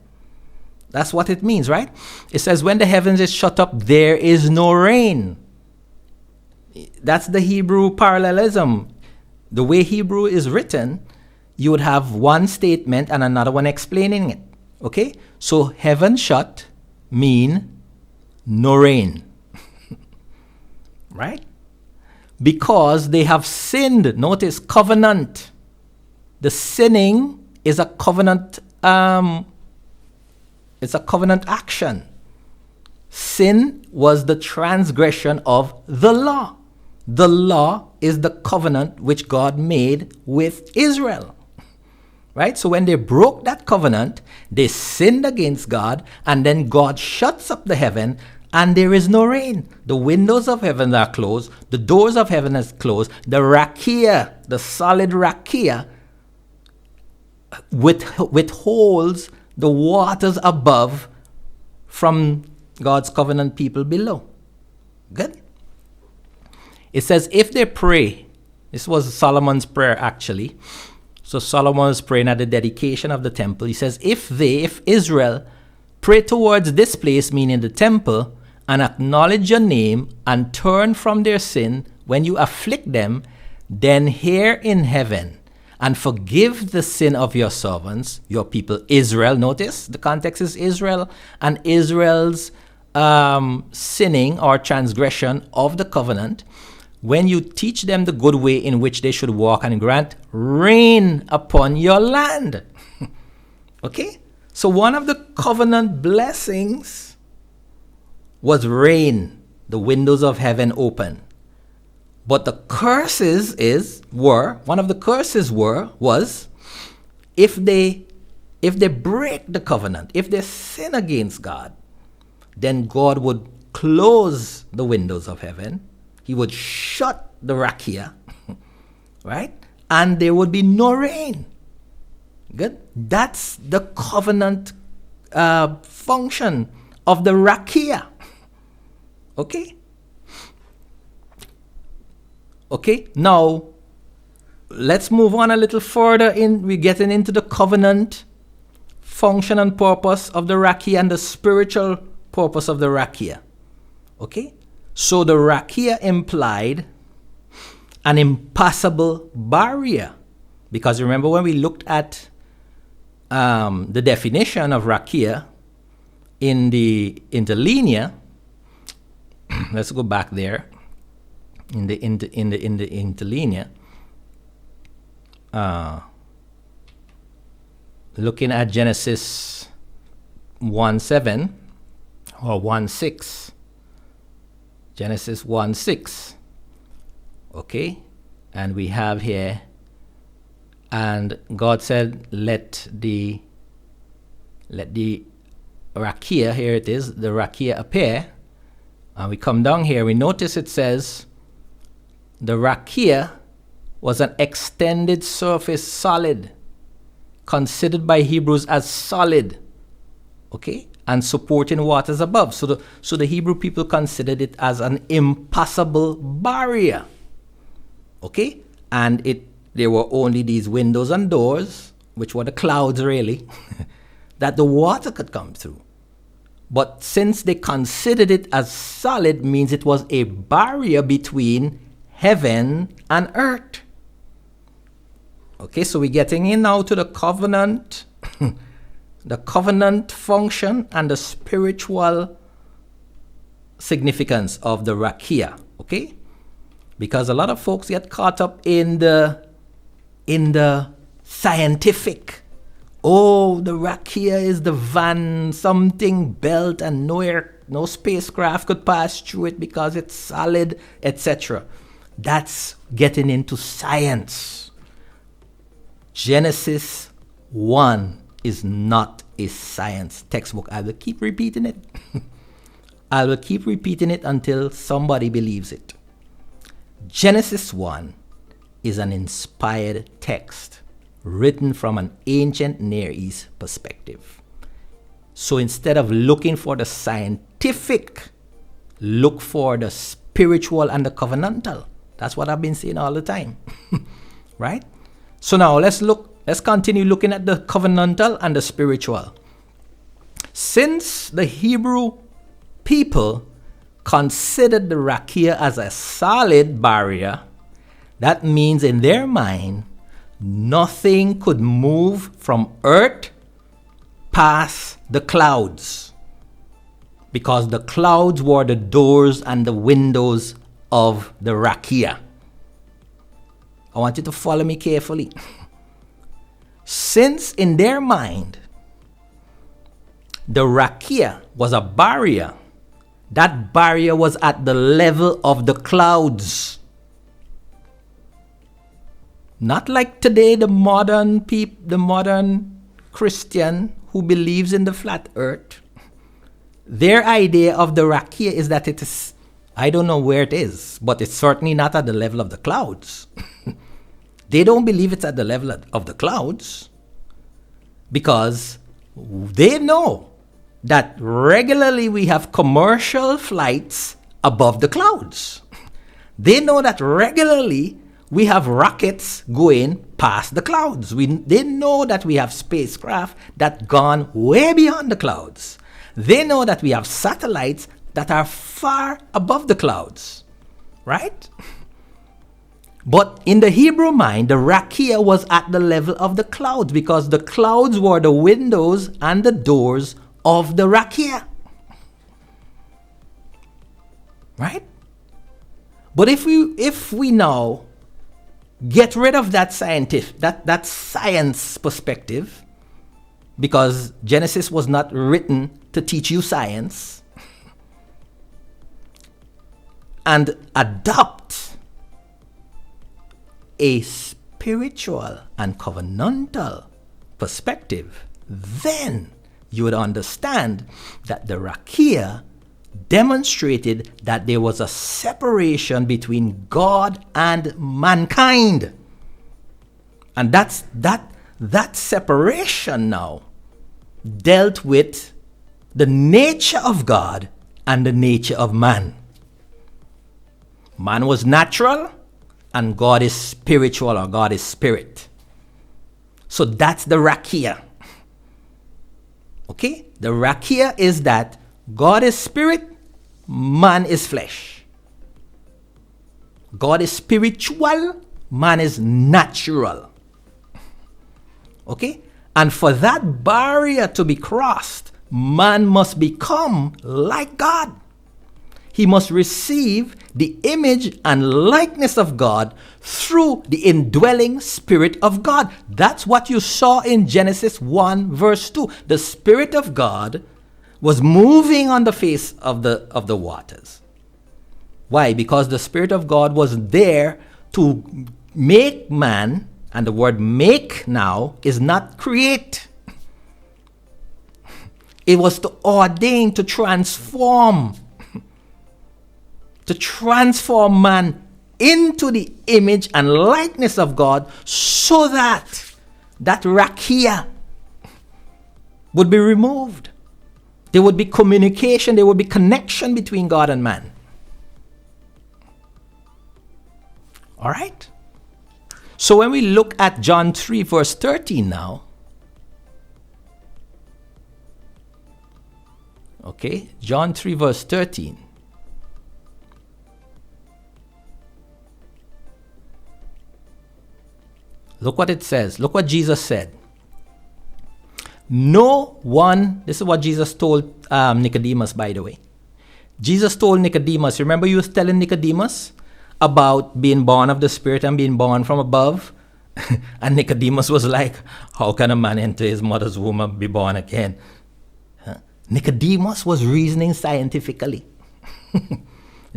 That's what it means, right? It says when the heavens is shut up, there is no rain. That's the Hebrew parallelism. The way Hebrew is written, you would have one statement and another one explaining it. Okay? So heaven shut mean no rain. Right? because they have sinned. Notice covenant. The sinning is a covenant. It's a covenant action. Sin was the transgression of the law. The law is the covenant which God made with Israel. Right? So when they broke that covenant, they sinned against God, and then God shuts up the heaven, and there is no rain. The windows of heaven are closed. The doors of heaven are closed. The rakia, the solid rakia, withholds the waters above from God's covenant people below. Good? It says, if they pray, this was Solomon's prayer actually. So Solomon was praying at the dedication of the temple. He says, if Israel pray towards this place, meaning the temple, and acknowledge your name and turn from their sin when you afflict them, then hear in heaven and forgive the sin of your servants, your people Israel. Notice the context is Israel and Israel's sinning or transgression of the covenant. When you teach them the good way in which they should walk, and grant rain upon your land. Okay? So one of the covenant blessings was rain, the windows of heaven open. But the curses one of the curses was if they break the covenant, if they sin against God, then God would close the windows of heaven. He would shut the rakia, right? And there would be no rain. Good? That's the covenant function of the rakia. Okay? Okay, now let's move on a little further. We're getting into the covenant function and purpose of the rakia and the spiritual purpose of the rakia. Okay? So the rakia implied an impassable barrier. Because remember when we looked at the definition of rakia in the interlinear, let's go back there. In the interlinear, looking at Genesis 1:7 or 1:6, Genesis 1:6, okay, and we have here, and God said, let the rakia, here it is, the rakia appear, and we come down here, we notice it says, the rakia was an extended surface solid, considered by Hebrews as solid, okay, and supporting waters above. So the Hebrew people considered it as an impassable barrier, okay, and there were only these windows and doors, which were the clouds really, that the water could come through. But since they considered it as solid, means it was a barrier between heaven and earth. Okay, so we're getting in now to the covenant, the covenant function and the spiritual significance of the rakia. Okay, because a lot of folks get caught up in the scientific. Oh, the rakia is the van something belt and no spacecraft could pass through it because it's solid, etc. That's getting into science. Genesis 1 is not a science textbook. I will keep repeating it. I will keep repeating it until somebody believes it. Genesis 1 is an inspired text written from an ancient Near East perspective. So instead of looking for the scientific, look for the spiritual and the covenantal. That's what I've been saying all the time. Right? So now let's continue looking at the covenantal and the spiritual. Since the Hebrew people considered the rakia as a solid barrier, that means in their mind, nothing could move from earth past the clouds, because the clouds were the doors and the windows of the rakia. I want you to follow me carefully. Since in their mind, the rakia was a barrier, that barrier was at the level of the clouds. Not like today, the modern Christian who believes in the flat earth. Their idea of the rakia is that it is, I don't know where it is, but it's certainly not at the level of the clouds. They don't believe it's at the level of the clouds because they know that regularly we have commercial flights above the clouds. They know that regularly we have rockets going past the clouds. They know that we have spacecraft that gone way beyond the clouds. They know that we have satellites that are far above the clouds, right? But in the Hebrew mind, the rakia was at the level of the clouds because the clouds were the windows and the doors of the rakia. Right? But if we now get rid of that that science perspective, because Genesis was not written to teach you science, and adopt a spiritual and covenantal perspective, then you would understand that the rakia demonstrated that there was a separation between God and mankind. And that separation now dealt with the nature of God and the nature of man. Man was natural and God is spiritual, or God is spirit. So that's the rakia. Okay? The rakia is that God is spirit, man is flesh. God is spiritual, man is natural. Okay? And for that barrier to be crossed, man must become like God. He must receive the image and likeness of God through the indwelling Spirit of God. That's what you saw in Genesis 1 verse 2. The Spirit of God was moving on the face of the waters. Why? Because the Spirit of God was there to make man, and the word make now is not create. It was to ordain, to transform man into the image and likeness of God, so that that rakia would be removed. There would be communication, there would be connection between God and man. All right? So when we look at John 3 verse 13 now, okay, John 3 verse 13. Look what it says. Look what Jesus said. No one, this is what Jesus told Nicodemus, by the way. Jesus told Nicodemus, remember you was telling Nicodemus about being born of the Spirit and being born from above? And Nicodemus was like, how can a man enter his mother's womb and be born again? Nicodemus was reasoning scientifically.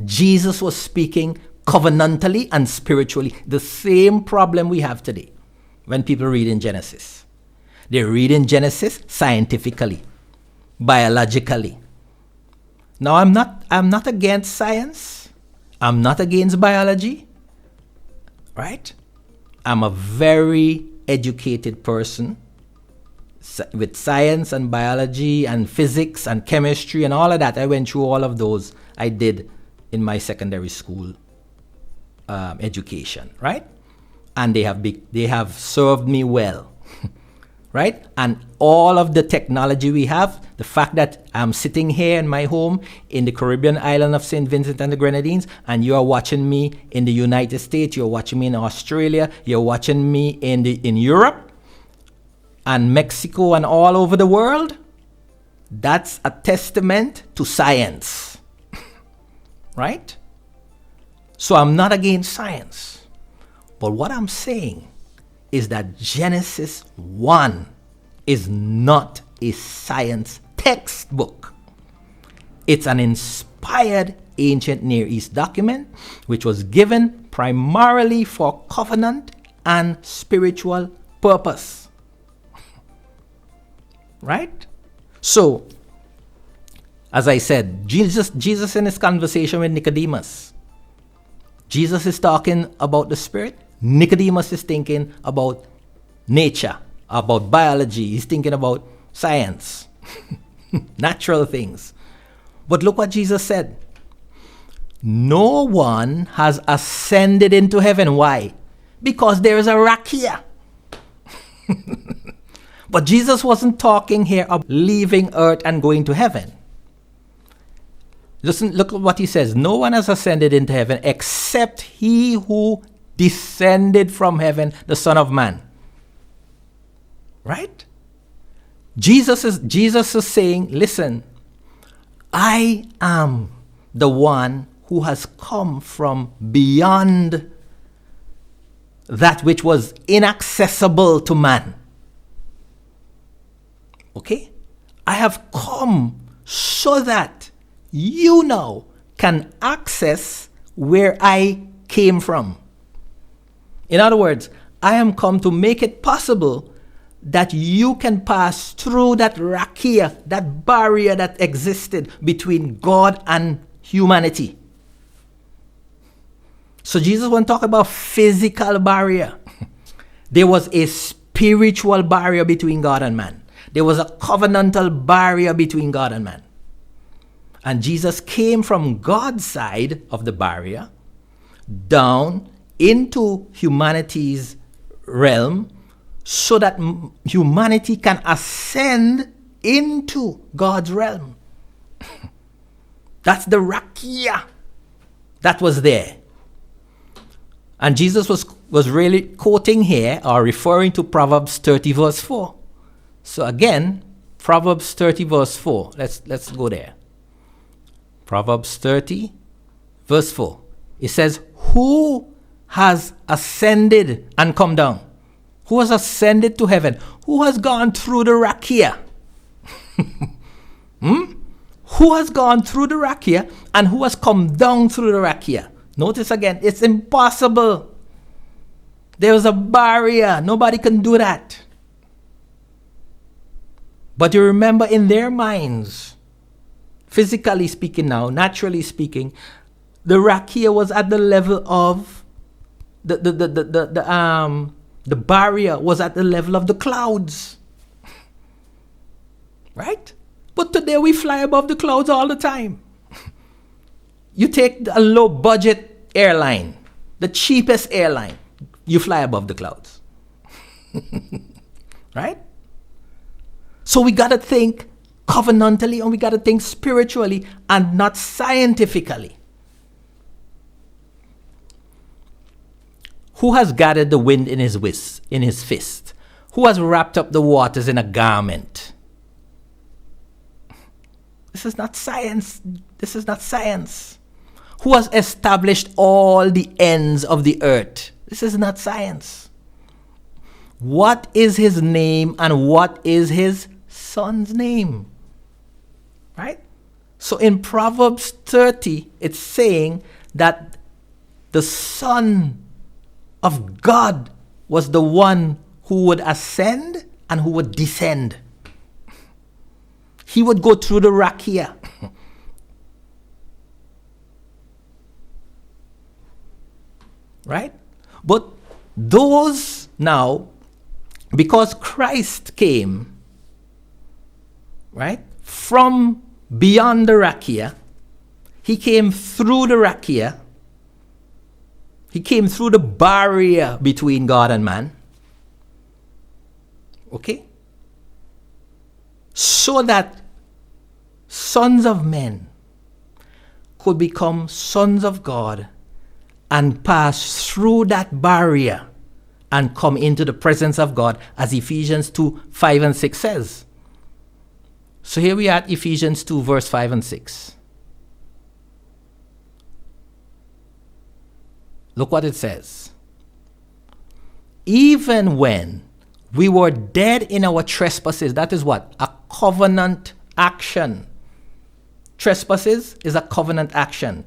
Jesus was speaking covenantally and spiritually. The same problem we have today when people read in Genesis. They read in Genesis scientifically, biologically. Now I'm not against science. I'm not against biology. Right? I'm a very educated person with science and biology and physics and chemistry and all of that. I went through all of those. I did in my secondary school education, right? And they have served me well, right? And all of the technology we have, the fact that I'm sitting here in my home in the Caribbean island of St. Vincent and the Grenadines, and you are watching me in the United States, you're watching me in Australia, you're watching me in Europe and Mexico and all over the world, that's a testament to science, right? So I'm not against science. But what I'm saying is that Genesis 1 is not a science textbook. It's an inspired ancient Near East document which was given primarily for covenant and spiritual purpose. Right? So, as I said, Jesus in his conversation with Nicodemus, Jesus is talking about the spirit. Nicodemus is thinking about nature, about biology. He's thinking about science, natural things. But look what Jesus said. No one has ascended into heaven. Why? Because there is a rakia. But Jesus wasn't talking here of leaving earth and going to heaven. Listen, look at what he says. No one has ascended into heaven except he who descended from heaven, the Son of Man. Right? Jesus is saying, listen, I am the one who has come from beyond that which was inaccessible to man. Okay? I have come so that you now can access where I came from. In other words, I am come to make it possible that you can pass through that rakia, that barrier that existed between God and humanity. So Jesus won't talk about physical barrier. There was a spiritual barrier between God and man. There was a covenantal barrier between God and man. And Jesus came from God's side of the barrier down into humanity's realm so that humanity can ascend into God's realm. That's the rakia that was there. And Jesus was really quoting here or referring to Proverbs 30 verse 4. So again, Proverbs 30 verse 4. Let's go there. Proverbs 30 verse 4. It says, who has ascended and come down? Who has ascended to heaven? Who has gone through the rakia? Who has gone through the rakia and who has come down through the rakia? Notice again, it's impossible. There's a barrier. Nobody can do that. But you remember in their minds, physically speaking now, naturally speaking, the rakia was at the level of the barrier was at the level of the clouds. Right? But today we fly above the clouds all the time. You take a low budget airline, the cheapest airline, you fly above the clouds. Right? So we got to think covenantally and we got to think spiritually and not scientifically. Who has gathered the wind in his fist? Who has wrapped up the waters in a garment? This is not science. This is not science. Who has established all the ends of the earth? This is not science. What is his name and what is his son's name? Right? So in Proverbs 30, it's saying that the Son of God was the one who would ascend and who would descend. He would go through the rakia. Right? But those now, because Christ came, right, from beyond the rakia, he came through the rakia, he came through the barrier between God and man. Okay? So that sons of men could become sons of God and pass through that barrier and come into the presence of God, as Ephesians 2, 5 and 6 says. So here we are at Ephesians 2, verse 5 and 6. Look what it says. even when we were dead in our trespasses, that is what? A covenant action. Trespasses is a covenant action,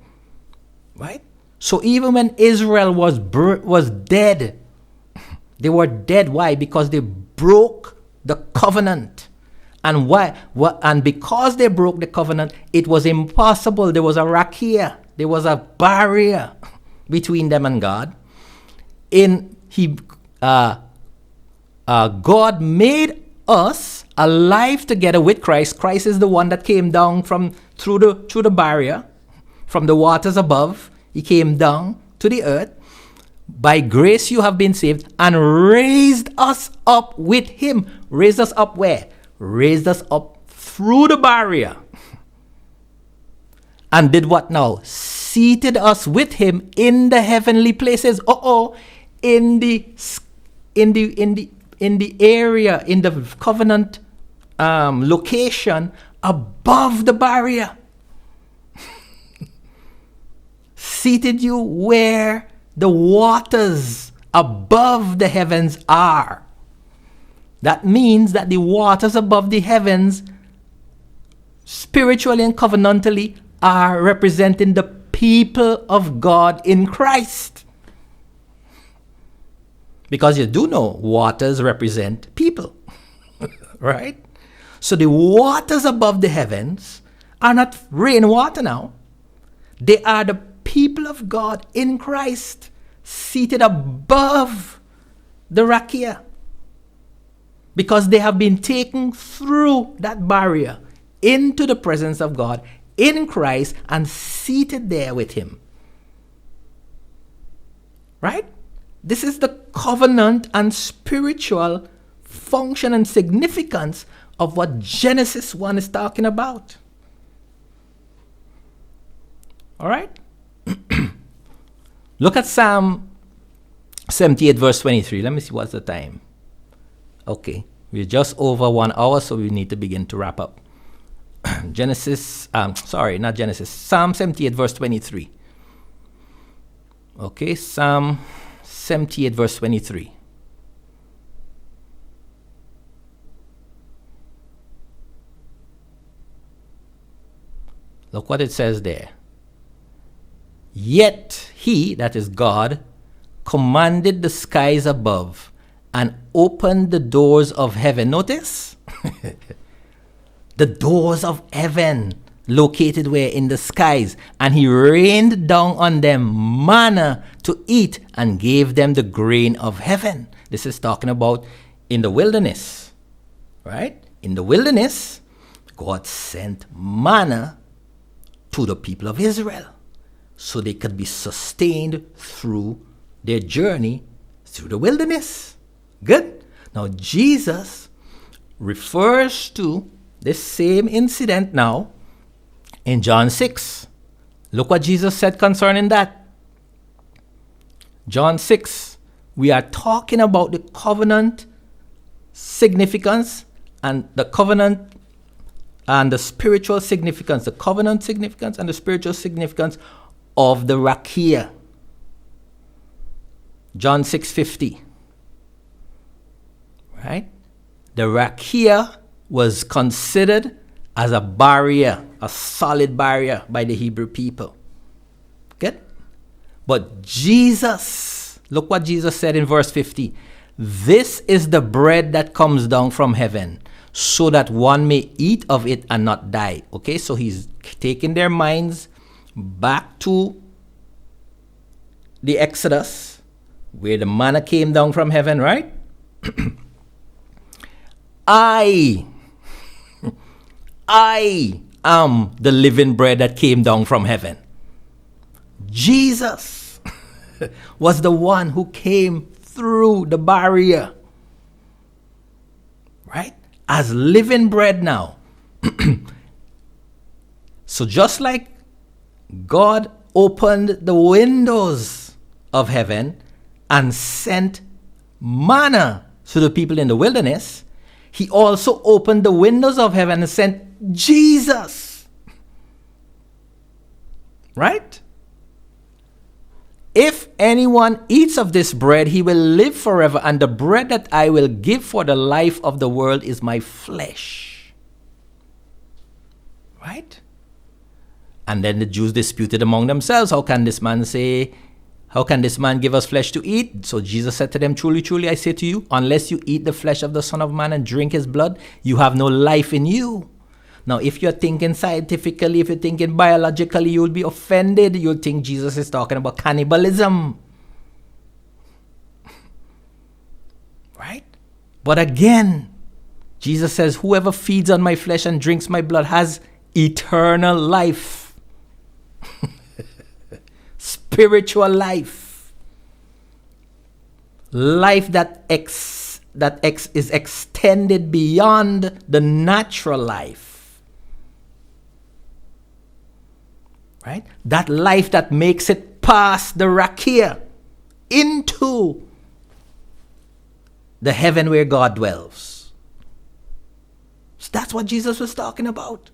right? So even when Israel was dead, they were dead. Why? Because they broke the covenant. And why? And because they broke the covenant, it was impossible. There was a rakia. There was a barrier between them and God. God made us alive together with Christ. Christ is the one that came down through the barrier, from the waters above. He came down to the earth. By grace you have been saved, and raised us up with him. Raised us up where? Raised us up through the barrier. And did what now? Seated us with him in the heavenly places. In the area, in the covenant location above the barrier. Seated you where the waters above the heavens are. That means that the waters above the heavens, spiritually and covenantally, are representing the people of God in Christ. Because you do know waters represent people, right? So the waters above the heavens are not rainwater now. They are the people of God in Christ, seated above the rakia. Because they have been taken through that barrier into the presence of God in Christ and seated there with him. Right? This is the covenant and spiritual function and significance of what Genesis 1 is talking about. All right? Look at Psalm 78 verse 23. Let me see what's the time. Okay, we're just over 1 hour, so we need to begin to wrap up. Psalm 78 verse 23. Okay, Psalm 78 verse 23. Look what it says there. Yet he, that is God, commanded the skies above and opened the doors of heaven. Notice? The doors of heaven located where? In the skies. And he rained down on them manna to eat and gave them the grain of heaven. This is talking about in the wilderness, right? In the wilderness, God sent manna to the people of Israel so they could be sustained through their journey through the wilderness. Good. Now Jesus refers to this same incident now in John 6. Look what Jesus said concerning that. John 6. We are talking about the covenant significance and the covenant and the spiritual significance, the covenant significance and the spiritual significance of the rakia. John 6:50. Right? The rakia was considered as a barrier, a solid barrier by the Hebrew people. Good? But Jesus, look what Jesus said in verse 50. This is the bread that comes down from heaven, so that one may eat of it and not die. Okay, so he's taking their minds back to the Exodus, where the manna came down from heaven, right? I am the living bread that came down from heaven. Jesus was the one who came through the barrier, right? As living bread now. So just like God opened the windows of heaven and sent manna to the people in the wilderness, he also opened the windows of heaven and sent Jesus. Right? If anyone eats of this bread, he will live forever, and the bread that I will give for the life of the world is my flesh. Right? And then the Jews disputed among themselves, how can this man give us flesh to eat? So Jesus said to them, truly, truly, I say to you, unless you eat the flesh of the Son of Man and drink his blood, you have no life in you. Now, if you're thinking scientifically, if you're thinking biologically, you'll be offended. You'll think Jesus is talking about cannibalism. Right? But again, Jesus says, whoever feeds on my flesh and drinks my blood has eternal life. Spiritual life. Life that is extended beyond the natural life. Right? That life that makes it past the rakia into the heaven where God dwells. So that's what Jesus was talking about.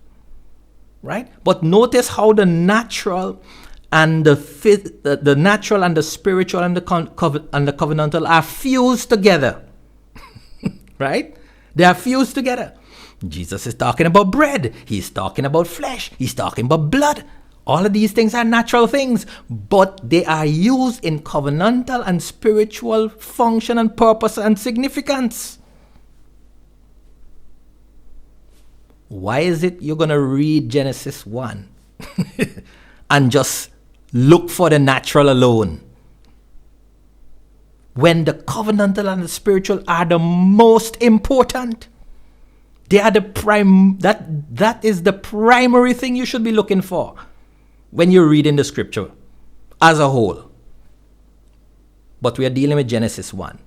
Right? But notice how the natural and the natural and the spiritual and the covenantal are fused together. Right? They are fused together. Jesus is talking about bread. He's talking about flesh. He's talking about blood. All of these things are natural things, but they are used in covenantal and spiritual function and purpose and significance. Why is it you're going to read Genesis 1 and just look for the natural alone, when the covenantal and the spiritual are the most important? They are that is the primary thing you should be looking for when you're reading the scripture as a whole. But we are dealing with Genesis 1.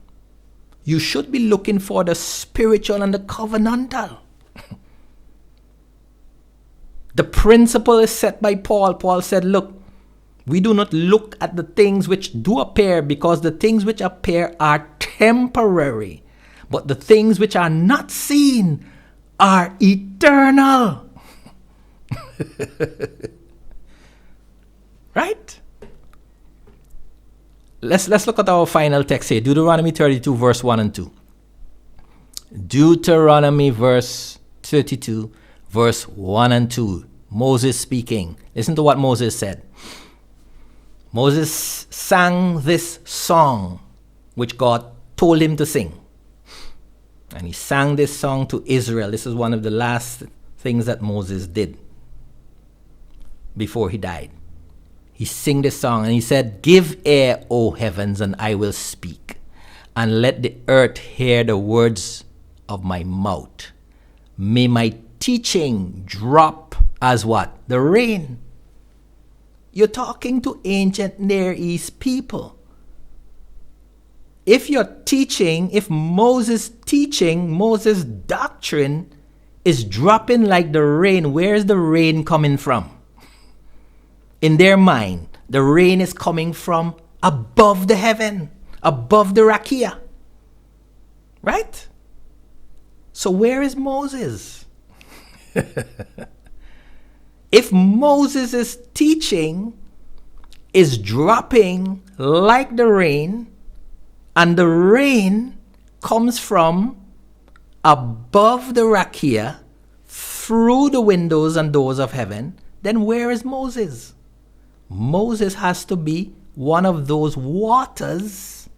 You should be looking for the spiritual and the covenantal. The principle is set by Paul. Paul said, look, we do not look at the things which do appear, because the things which appear are temporary, but the things which are not seen are eternal. Right? Let's look at our final text here. Deuteronomy 32 verse 1 and 2. Deuteronomy verse 32 verse 1 and 2. Moses speaking. Listen to what Moses said. Moses sang this song which God told him to sing. And he sang this song to Israel. This is one of the last things that Moses did before he died. He sang this song and he said, give ear, O heavens, and I will speak, and let the earth hear the words of my mouth. May my teaching drop as what? The rain. You're talking to ancient Near East people. If Moses' teaching, Moses' doctrine is dropping like the rain, where's the rain coming from? In their mind, the rain is coming from above the heaven, above the rakia. Right? So where is Moses? If Moses' teaching is dropping like the rain, and the rain comes from above the rakia through the windows and doors of heaven, then where is Moses? Moses has to be one of those waters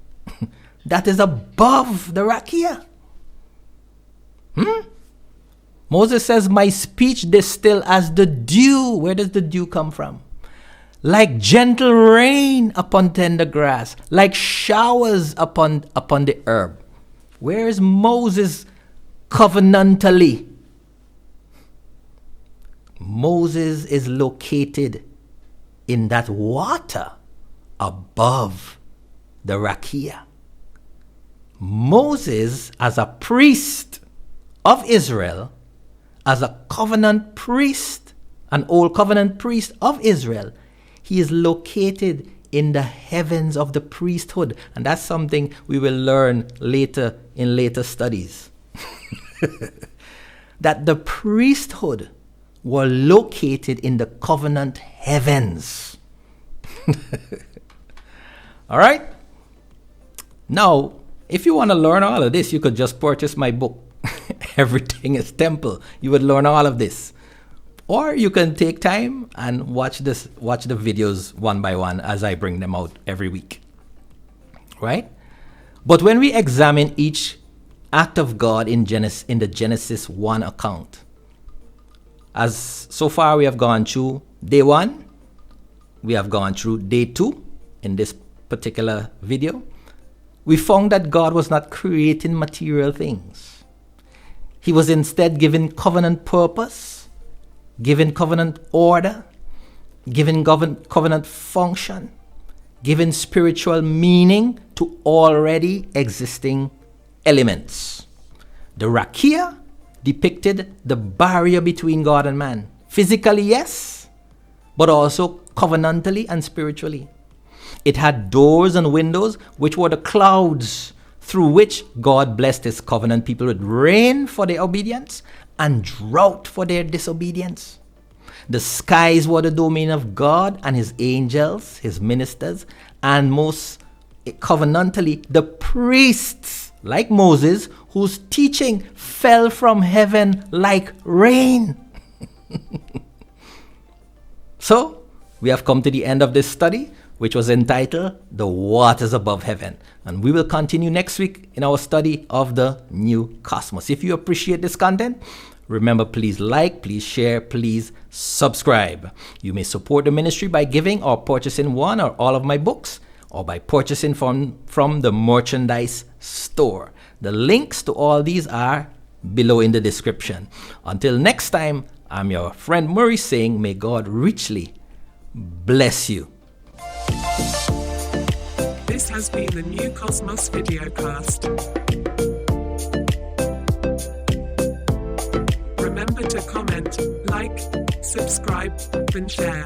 that is above the rakia. Moses says, my speech distill as the dew. Where does the dew come from? Like gentle rain upon tender grass, like showers upon the herb. Where is Moses covenantally? Moses is located in that water above the rakia. Moses, as a priest of Israel, as a covenant priest, an old covenant priest of Israel, he is located in the heavens of the priesthood. And that's something we will learn later in later studies. That the priesthood were located in the covenant heavens. All right? Now, if you want to learn all of this, you could just purchase my book, Everything is Temple. You would learn all of this. Or you can take time and watch the videos one by one as I bring them out every week. Right? But when we examine each act of God in the Genesis 1 account, as so far we have gone through day 1, we have gone through day 2 in this particular video, we found that God was not creating material things. He was instead giving covenant purpose, giving covenant order, giving covenant function, giving spiritual meaning to already existing elements. The rakia depicted the barrier between God and man. Physically, yes, but also covenantally and spiritually. It had doors and windows, which were the clouds through which God blessed his covenant people with rain for their obedience and drought for their disobedience. The skies were the domain of God and his angels, his ministers, and most covenantally, the priests, like Moses, whose teaching fell from heaven like rain. So, we have come to the end of this study, which was entitled The Waters Above Heaven. And we will continue next week in our study of the new cosmos. If you appreciate this content, remember, please like, please share, please subscribe. You may support the ministry by giving or purchasing one or all of my books, or by purchasing from the merchandise store. The links to all these are below in the description. Until next time, I'm your friend Murray saying, may God richly bless you. This has been the New Cosmos Videocast. Remember to comment, like, subscribe, and share.